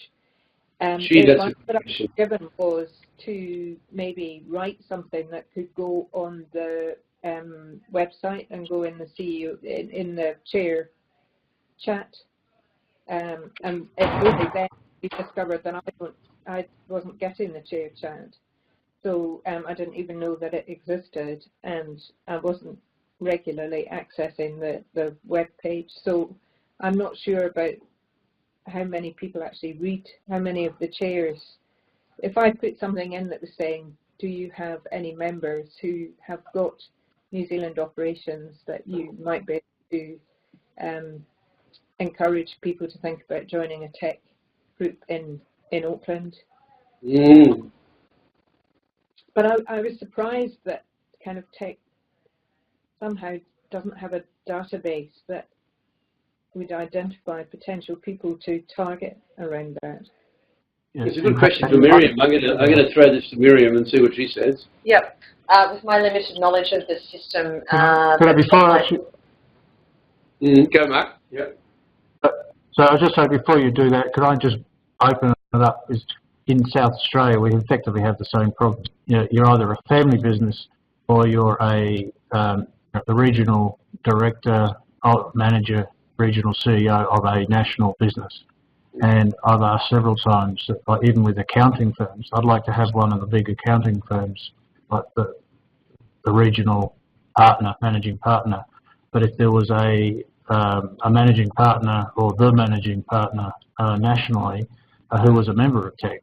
The one that I was given was to maybe write something that could go on the website and go in the CEO in the chair chat. And it really then we discovered that I wasn't getting the chair chat. So I didn't even know that it existed, and I wasn't regularly accessing the web page. So I'm not sure about how many people actually read, how many of the chairs if I put something in that was saying, do you have any members who have got New Zealand operations that you might be able to encourage people to think about joining a tech group in Auckland? Mm. But I was surprised that kind of tech somehow doesn't have a database that would identify potential people to target around that. Yeah. It's a good question for Miriam. I'm going to throw this to Miriam and see what she says. Yep. With my limited knowledge of the system, Could I, before I actually, Go, Mark. Yeah. so I was just saying, before you do that, could I just open it up? Is in South Australia, we effectively have the same problem. You know, you're either a family business or you're a the regional director, manager, regional CEO of a national business. And I've asked several times, that, even with accounting firms, I'd like to have one of the big accounting firms, like the regional partner, managing partner. But if there was a managing partner or the managing partner nationally who was a member of TEC,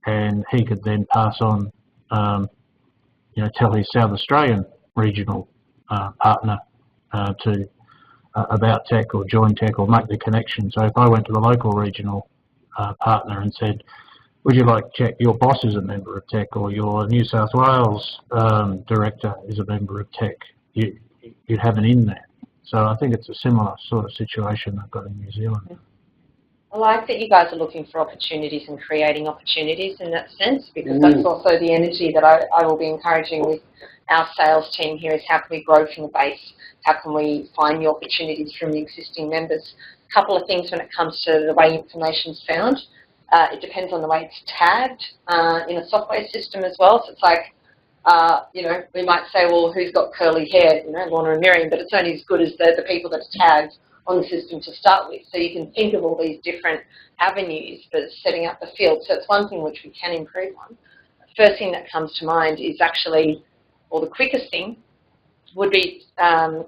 and he could then pass on, tell his South Australian regional partner to about TEC or join TEC or make the connection. So if I went to the local regional partner and said, would you like to check your boss is a member of TEC or your New South Wales director is a member of TEC, you'd have an in there. So I think it's a similar sort of situation I've got in New Zealand. I like that you guys are looking for opportunities and creating opportunities in that sense, because that's also the energy that I will be encouraging with our sales team here, is how can we grow from the base? How can we find the opportunities from the existing members? A couple of things when it comes to the way information is found. It depends on the way it's tagged in a software system as well. So it's like, we might say, well, who's got curly hair? Lorna and Miriam, but it's only as good as the people that are tagged on the system to start with. So you can think of all these different avenues for setting up the field. So it's one thing which we can improve on. The first thing that comes to mind is actually, or the quickest thing, would be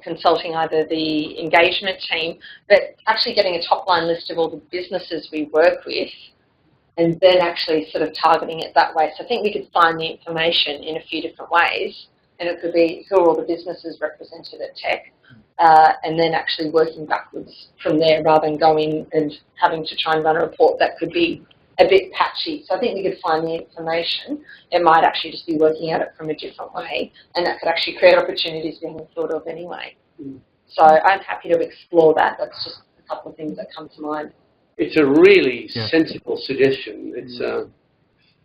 consulting either the engagement team, but actually getting a top-line list of all the businesses we work with, and then actually sort of targeting it that way. So I think we could find the information in a few different ways, and it could be who are all the businesses represented at TEC, and then actually working backwards from there rather than going and having to try and run a report that could be a bit patchy. So I think we could find the information. It might actually just be working at it from a different way, and that could actually create opportunities we hadn't thought of anyway. So I'm happy to explore that. That's just a couple of things that come to mind. It's a really sensible suggestion. It's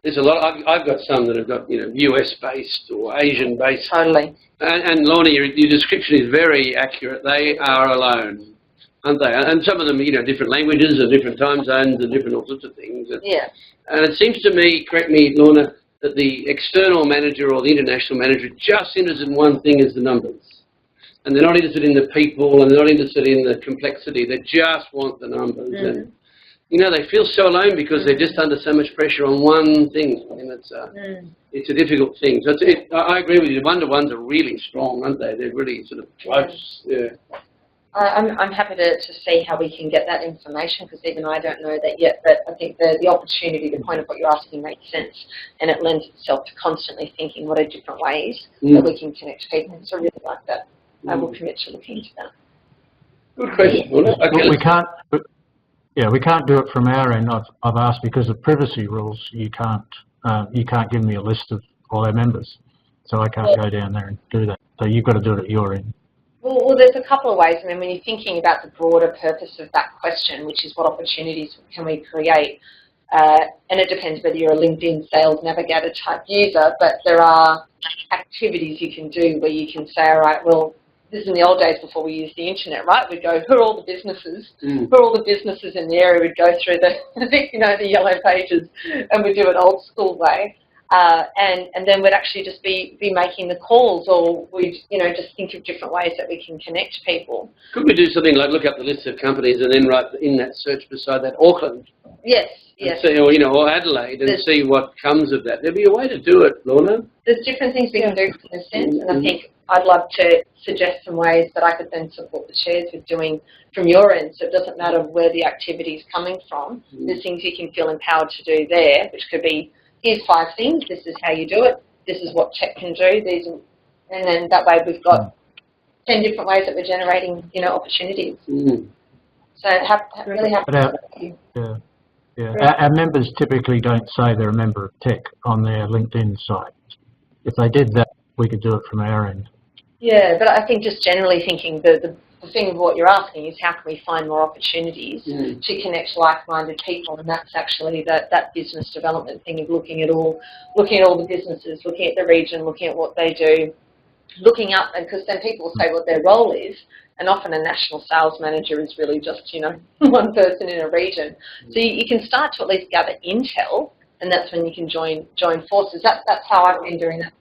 there's a lot. I've got some that have got US based or Asian based. Totally. And Lorna, your description is very accurate. They are alone, aren't they? And some of them, different languages and different time zones and different all sorts of things. Yeah. And it seems to me, correct me, Lorna, that the external manager or the international manager just interested in one thing, is the numbers. And they're not interested in the people, and they're not interested in the complexity. They just want the numbers. And, they feel so alone because they're just under so much pressure on one thing. And it's a difficult thing. So I agree with you. The one-to-ones are really strong, aren't they? They're really sort of close. Yeah. I'm happy to see how we can get that information, because even I don't know that yet, but I think the opportunity, the point of what you're asking makes sense, and it lends itself to constantly thinking what are different ways that we can connect people. So I really like that. I will commit to looking into that. Good question, Lorna. Okay. We can't do it from our end. I've asked, because of privacy rules, you can't give me a list of all our members, so I can't go down there and do that. So you've got to do it at your end. Well, there's a couple of ways. I mean, when you're thinking about the broader purpose of that question, which is what opportunities can we create, and it depends whether you're a LinkedIn Sales Navigator type user, but there are activities you can do where you can say, all right, well, this is in the old days before we used the internet, right? We'd go, who are all the businesses? Who are all the businesses in the area? We'd go through the yellow pages, and we'd do it old school way. And then we'd actually just be making the calls, or we'd just think of different ways that we can connect people. Could we do something like look up the list of companies and then write in that search beside that Auckland? Yes, yes. See, or Adelaide, and see what comes of that. There'd be a way to do it, Lorna. There's different things we can do in a sense, and I think I'd love to suggest some ways that I could then support the chairs with doing from your end. So it doesn't matter where the activity is coming from. There's things you can feel empowered to do there, which could be here's 5 things, this is how you do it, this is what tech can do, and then that way we've got 10 different ways that we're generating, opportunities. So really happy But to you. Our members typically don't say they're a member of tech on their LinkedIn site. If they did that, we could do it from our end. Yeah, but I think just generally thinking the thing of what you're asking is how can we find more opportunities to connect like-minded people, and that's actually that business development thing of looking at all the businesses, looking at the region, looking at what they do, looking up, and because then people will say what their role is, and often a national sales manager is really just, one person in a region. So you can start to at least gather intel, and that's when you can join forces. That's how I've been doing that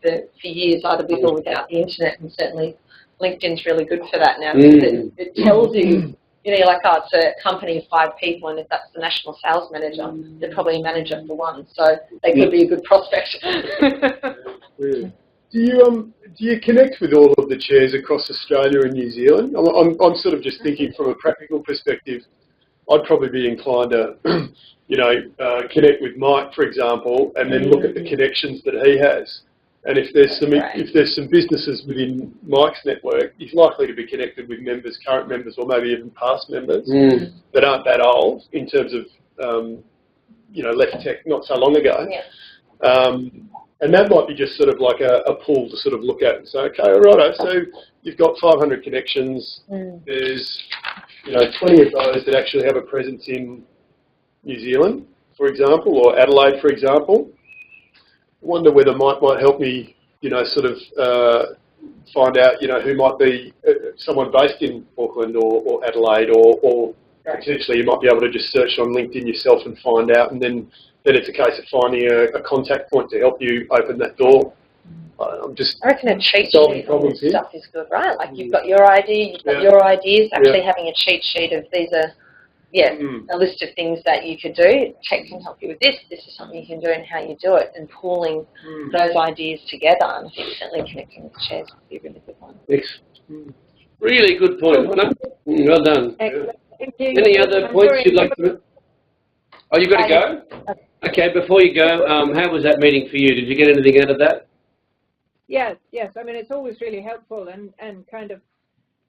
for years, either with or without the internet, and certainly LinkedIn's really good for that now, because it tells you, you're like, oh, it's a company of 5 people, and if that's the national sales manager, they're probably a manager for 1, so they could be a good prospect. Do you connect with all of the chairs across Australia and New Zealand? I'm sort of just thinking from a practical perspective. I'd probably be inclined to, connect with Mike, for example, and then look at the connections that he has. And if there's some businesses within Mike's network, he's likely to be connected with members, current members, or maybe even past members that aren't that old in terms of, left tech not so long ago. Yeah. And that might be just sort of like a pool to sort of look at and say, okay, all right, so you've got 500 connections. There's, 20 of those that actually have a presence in New Zealand, for example, or Adelaide, for example. I wonder whether Mike might help me, sort of find out, who might be someone based in Auckland or Adelaide, or potentially you might be able to just search on LinkedIn yourself and find out, and then it's a case of finding a contact point to help you open that door. I'm just I reckon a cheat solving sheet on problems this here. stuff is good, right? Like you've got your idea, you've got your ideas, actually having a cheat sheet of these are, a list of things that you could do. Tech can help you with this, this is something you can do and how you do it, and pooling those ideas together. And I think certainly connecting with the chairs would be a really good one. Excellent. Really good point, wasn't it? Well done. Excellent. Thank you. Any other points you'd like to... Oh, you've got to go? Okay, before you go, how was that meeting for you? Did you get anything out of that? Yes. I mean, it's always really helpful, and kind of,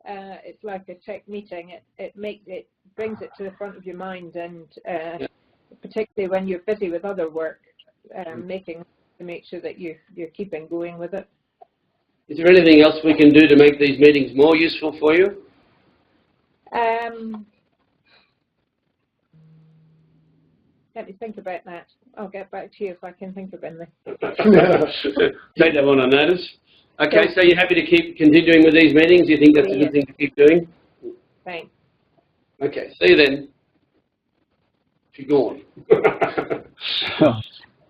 it's like a tech meeting. It brings it to the front of your mind, and particularly when you're busy with other work, to make sure that you're keeping going with it. Is there anything else we can do to make these meetings more useful for you? Let me think about that. I'll get back to you if I can think of anything. Take that one on notice. Okay, so you're happy to keep continuing with these meetings? You think that's a good thing to keep doing? Thanks. Okay, see you then. She's gone.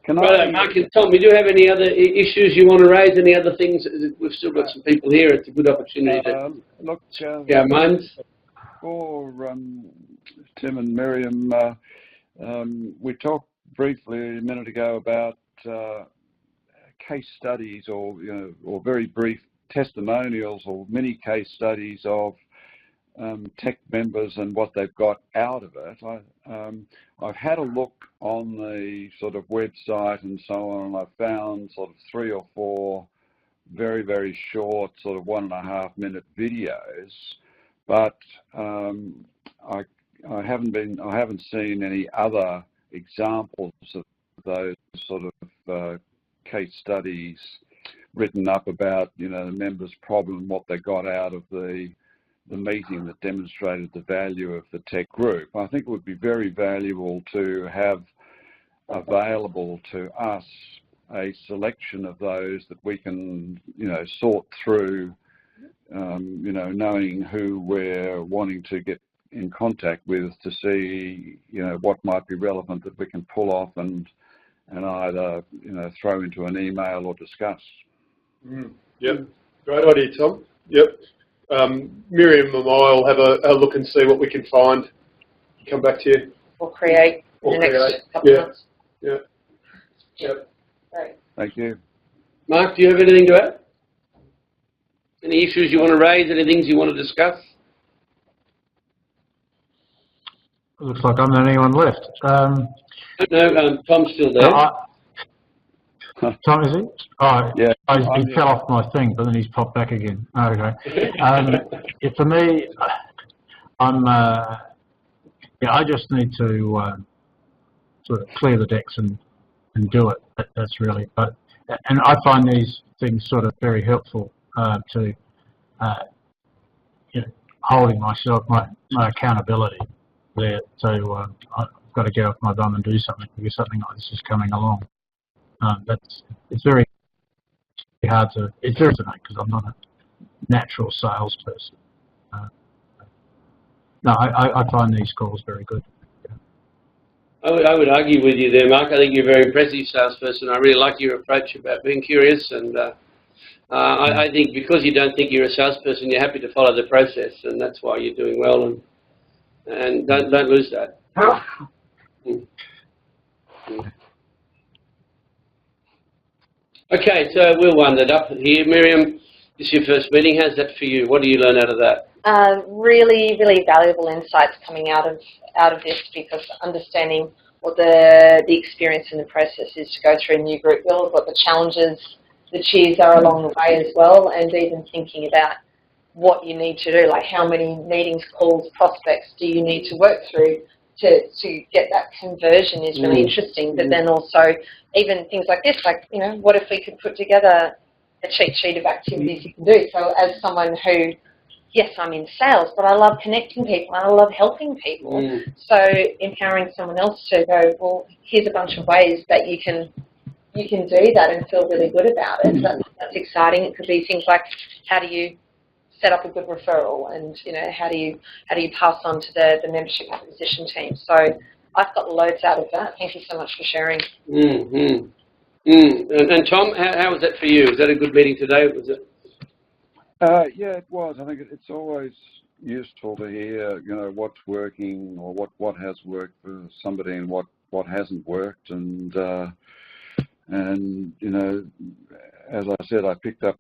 Right, Mark and Tom, you do have any other issues you want to raise? Any other things? We've still got some people here. It's a good opportunity to look, our minds. For Tim and Miriam, we talked briefly a minute ago about case studies, or very brief testimonials or mini case studies of tech members and what they've got out of it. I've had a look on the sort of website and so on, and I've found sort of 3 or 4 very, very short, sort of 1.5 minute videos, but I haven't seen any other examples of those sort of case studies written up about, the members' problem, what they got out of the meeting that demonstrated the value of the tech group. I think it would be very valuable to have available to us a selection of those that we can, sort through, knowing who we're wanting to get in contact with to see, what might be relevant that we can pull off and either, throw into an email or discuss. Yep, great idea, Tom. Yep. Miriam and I will have a look and see what we can find. Come back to you. Or create in the next couple of months. Yeah. Yep. Great. Thank you. Mark, do you have anything to add? Any issues you want to raise? Any things you want to discuss? Looks like I'm the only one left. No, Tom's still there. Tom, is he? Oh, Yeah, he fell off my thing, but then he's popped back again. Okay. For me, I just need to sort of clear the decks and do it. That's really, and I find these things sort of very helpful to holding myself, my accountability there. So I've got to get off my bum and do something because something like this is coming along. It's very hard to make because I'm not a natural salesperson. No, I find these calls very good. I would argue with you there, Mark. I think you're a very impressive salesperson. I really like your approach about being curious, and I think because you don't think you're a salesperson, you're happy to follow the process, and that's why you're doing well. And don't lose that. Okay, so we'll wind it up here. Miriam, this is your first meeting. How's that for you? What do you learn out of that? Really, really valuable insights coming out of this, because understanding what the experience and the process is to go through a new group build, what the challenges, the cheers are along the way as well, and even thinking about what you need to do, like how many meetings, calls, prospects do you need to work through to get that conversion is really interesting. But then also even things like this, like, what if we could put together a cheat sheet of activities you can do? So as someone who, yes, I'm in sales, but I love connecting people and I love helping people. So empowering someone else to go, well, here's a bunch of ways that you can do that and feel really good about it. That's exciting. It could be things like, how do you set up a good referral, and how do you pass on to the membership acquisition team? So I've got loads out of that. Thank you so much for sharing. And Tom, how was that for you? Was that a good meeting today? Was it? Yeah, it was. I think it's always useful to hear, what's working or what has worked for somebody and what hasn't worked. And as I said, I picked up,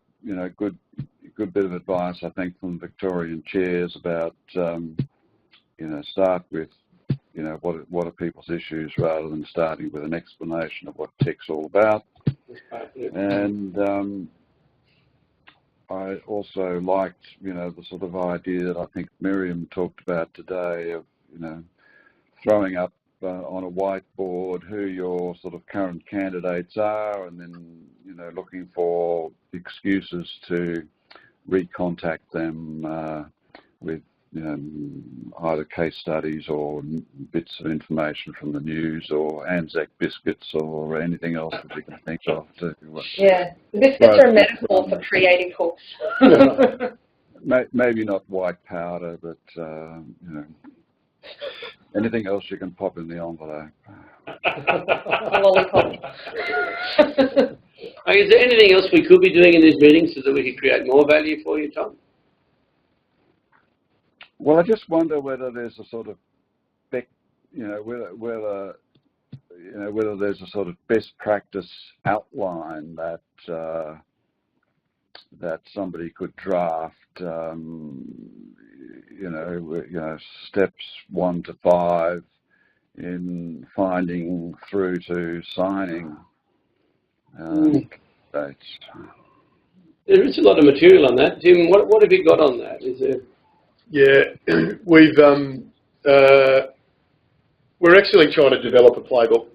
good bit of advice, I think, from Victorian chairs about, start with, what are people's issues rather than starting with an explanation of what tech's all about. And I also liked, the sort of idea that I think Miriam talked about today of, throwing up on a whiteboard who your sort of current candidates are, and then, looking for excuses to recontact them with, either case studies or bits of information from the news or Anzac biscuits or anything else that you can think of. Yeah, the biscuits are a metaphor for creative hooks. Maybe not white powder, but, anything else you can pop in the envelope. Lollipop. Is there anything else we could be doing in these meetings so that we could create more value for you, Tom? Well, I just wonder whether there's a sort of, whether there's a sort of best practice outline that that somebody could draft. Steps 1 to 5 in finding through to signing dates. There is a lot of material on that. Tim, what have you got on that? Is there? Yeah, we're actually trying to develop a playbook,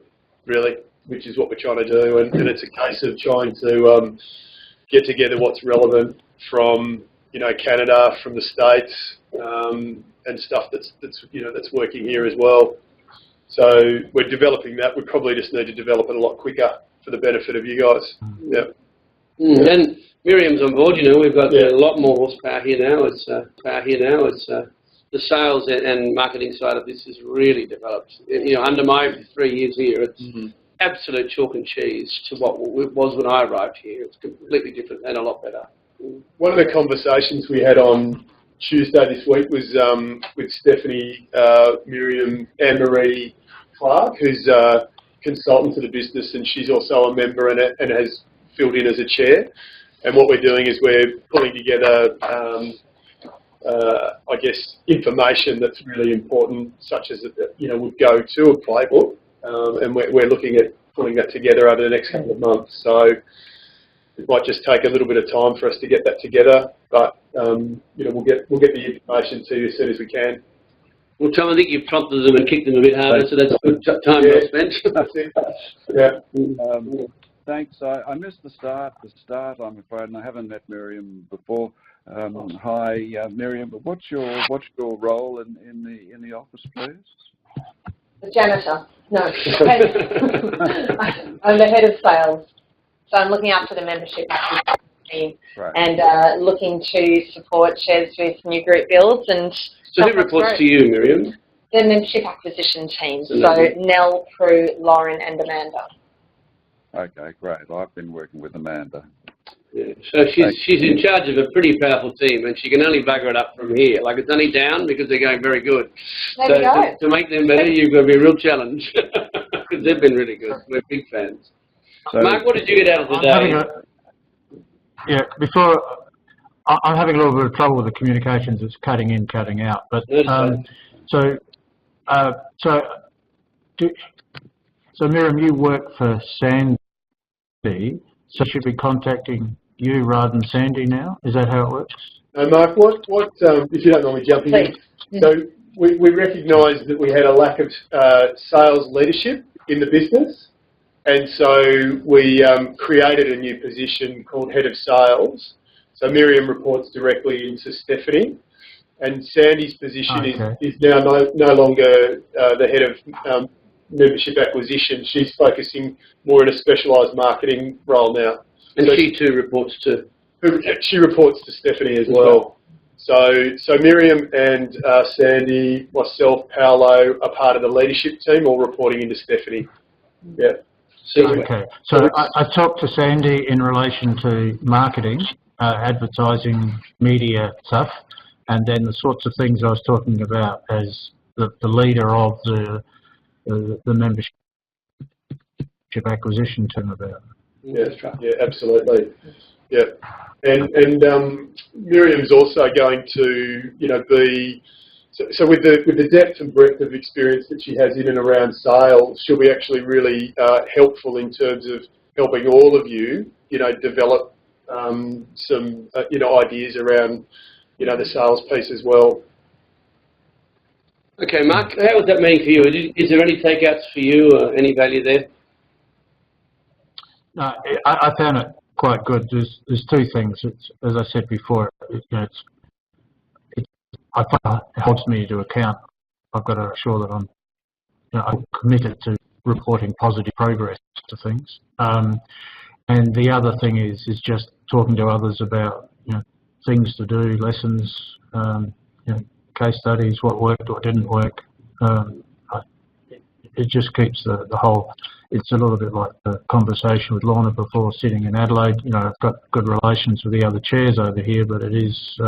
really, which is what we're trying to do, and it's a case of trying to get together what's relevant from Canada, from the States, and stuff that's working here as well. So we're developing that. We probably just need to develop it a lot quicker for the benefit of you guys. Yeah. And Miriam's on board. We've got a lot more horsepower here now. It's the sales and marketing side of this is really developed. Under my 3 years here, it's absolute chalk and cheese to what it was when I arrived here. It's completely different and a lot better. One of the conversations we had on Tuesday this week was with Stephanie, Miriam, Anne-Marie Clark, who's a consultant to the business, and she's also a member and has filled in as a chair. And what we're doing is we're pulling together, I guess, information that's really important, such as would go to a playbook, and we're looking at pulling that together over the next couple of months. So it might just take a little bit of time for us to get that together, but you know, we'll get the information to you as soon as we can. Well, Tom, I think you've prompted them and kicked them a bit harder, so that's a good time well spent. That's it. Yeah. Thanks. I missed the start, I'm afraid, and I haven't met Miriam before. Hi, Miriam. What's your role in the office, please? The janitor. No. I'm the head of sales. So I'm looking after the membership team and looking to support Ches with new group builds. And so who reports to you, Miriam? The membership acquisition team. So Nell, Prue, Lauren and Amanda. Okay, great. I've been working with Amanda. Yeah. So she's in charge of a pretty powerful team, and she can only bugger it up from here. Like, it's only down because they're going very good. There we go. To make them better, you've got to be a real challenge, because they've been really good. We're big fans. So, Mark, what did you get out of today? I'm having a little bit of trouble with the communications. It's cutting in, cutting out. But so Miriam, you work for Sandy, so should be contacting you rather than Sandy now. Is that how it works? Mark, what if you don't mind me jumping in? So we recognised that we had a lack of sales leadership in the business, and so we created a new position called Head of Sales. So Miriam reports directly into Stephanie, and Sandy's position is now no longer the Head of Membership Acquisition. She's focusing more in a specialised marketing role now. And so she too reports to? She reports to Stephanie as well. So Miriam and Sandy, myself, Paolo are part of the leadership team, all reporting into Stephanie. Yeah. Okay. So I talked to Sandy in relation to marketing, advertising, media stuff, and then the sorts of things I was talking about as the leader of the membership acquisition team about. Yeah, absolutely. Yeah, and Miriam's also going to, be so with the depth and breadth of experience that she has in and around sales, she'll be actually really helpful in terms of helping all of you, develop some ideas around the sales piece as well. Okay, Mark, how was that meaning for you? Is there any takeouts for you or any value there? No, I found it quite good. There's two things. It's, as I said before, I find it holds me to account. I've got to assure that I'm committed to reporting positive progress to things. And the other thing is just talking to others about things to do, lessons, case studies, what worked, what didn't work. It just keeps the whole. It's a little bit like the conversation with Lorna before, sitting in Adelaide. I've got good relations with the other chairs over here, but it is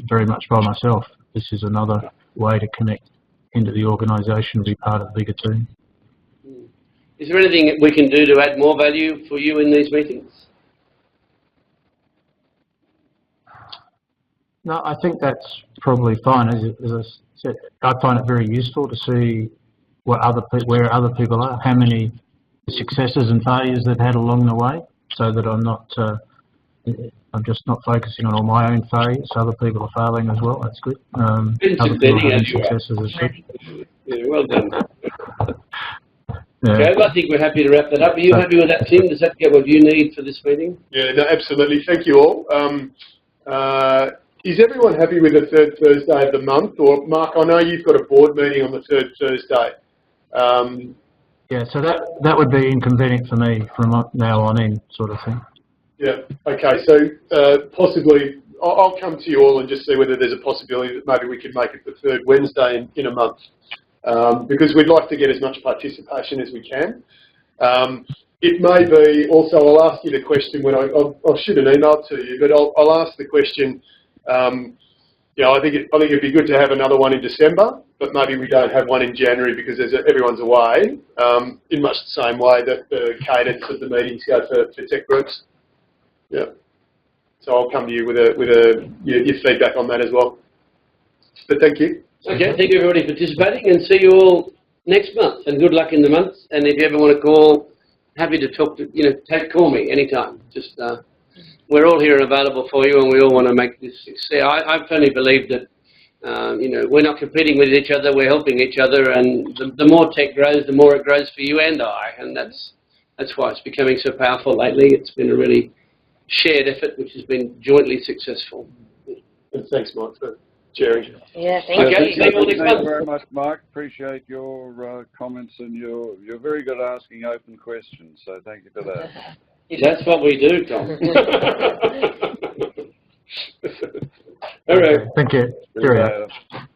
very much by myself. This is another way to connect into the organisation, be part of the bigger team. Is there anything that we can do to add more value for you in these meetings? No, I think that's probably fine. As I said, I find it very useful to see where other people are, how many successes and failures they've had along the way, so that I'm just not focusing on all my own failures. Other people are failing as well. That's good. Other people having successes is good. Yeah, well done. Okay, I think we're happy to wrap that up. Are you happy with that, Tim? Does that get what you need for this meeting? Yeah, no, absolutely. Thank you all. Is everyone happy with the third Thursday of the month? Or, Mark, I know you've got a board meeting on the third Thursday. Yeah, so that would be inconvenient for me from now on in, sort of thing. Yeah, okay, so possibly I'll come to you all and just see whether there's a possibility that maybe we could make it the third Wednesday in a month, because we'd like to get as much participation as we can. It may be also, I'll ask you the question when I'll shoot an email to you, but I'll ask the question. I think it'd be good to have another one in December, but maybe we don't have one in January because everyone's away. In much the same way that the cadence of the meetings go for tech groups. Yeah. So I'll come to you with your feedback on that as well. But thank you. Okay, thank you everybody for participating, and see you all next month. And good luck in the month. And if you ever want to call happy to talk to, call me anytime. Just, we're all here and available for you, and we all want to make this success. I firmly believe that, we're not competing with each other, we're helping each other, and the more tech grows, the more it grows for you and I, and that's why it's becoming so powerful lately. It's been a really shared effort, which has been jointly successful. And thanks, Mike, for sharing. Yeah, thank Okay, you. see you all next Thank you month. very much, Mike. Appreciate your comments, and you're very good at asking open questions, so thank you for that. That's what we do, Tom. All right. Thank you. See you Cheerio. later.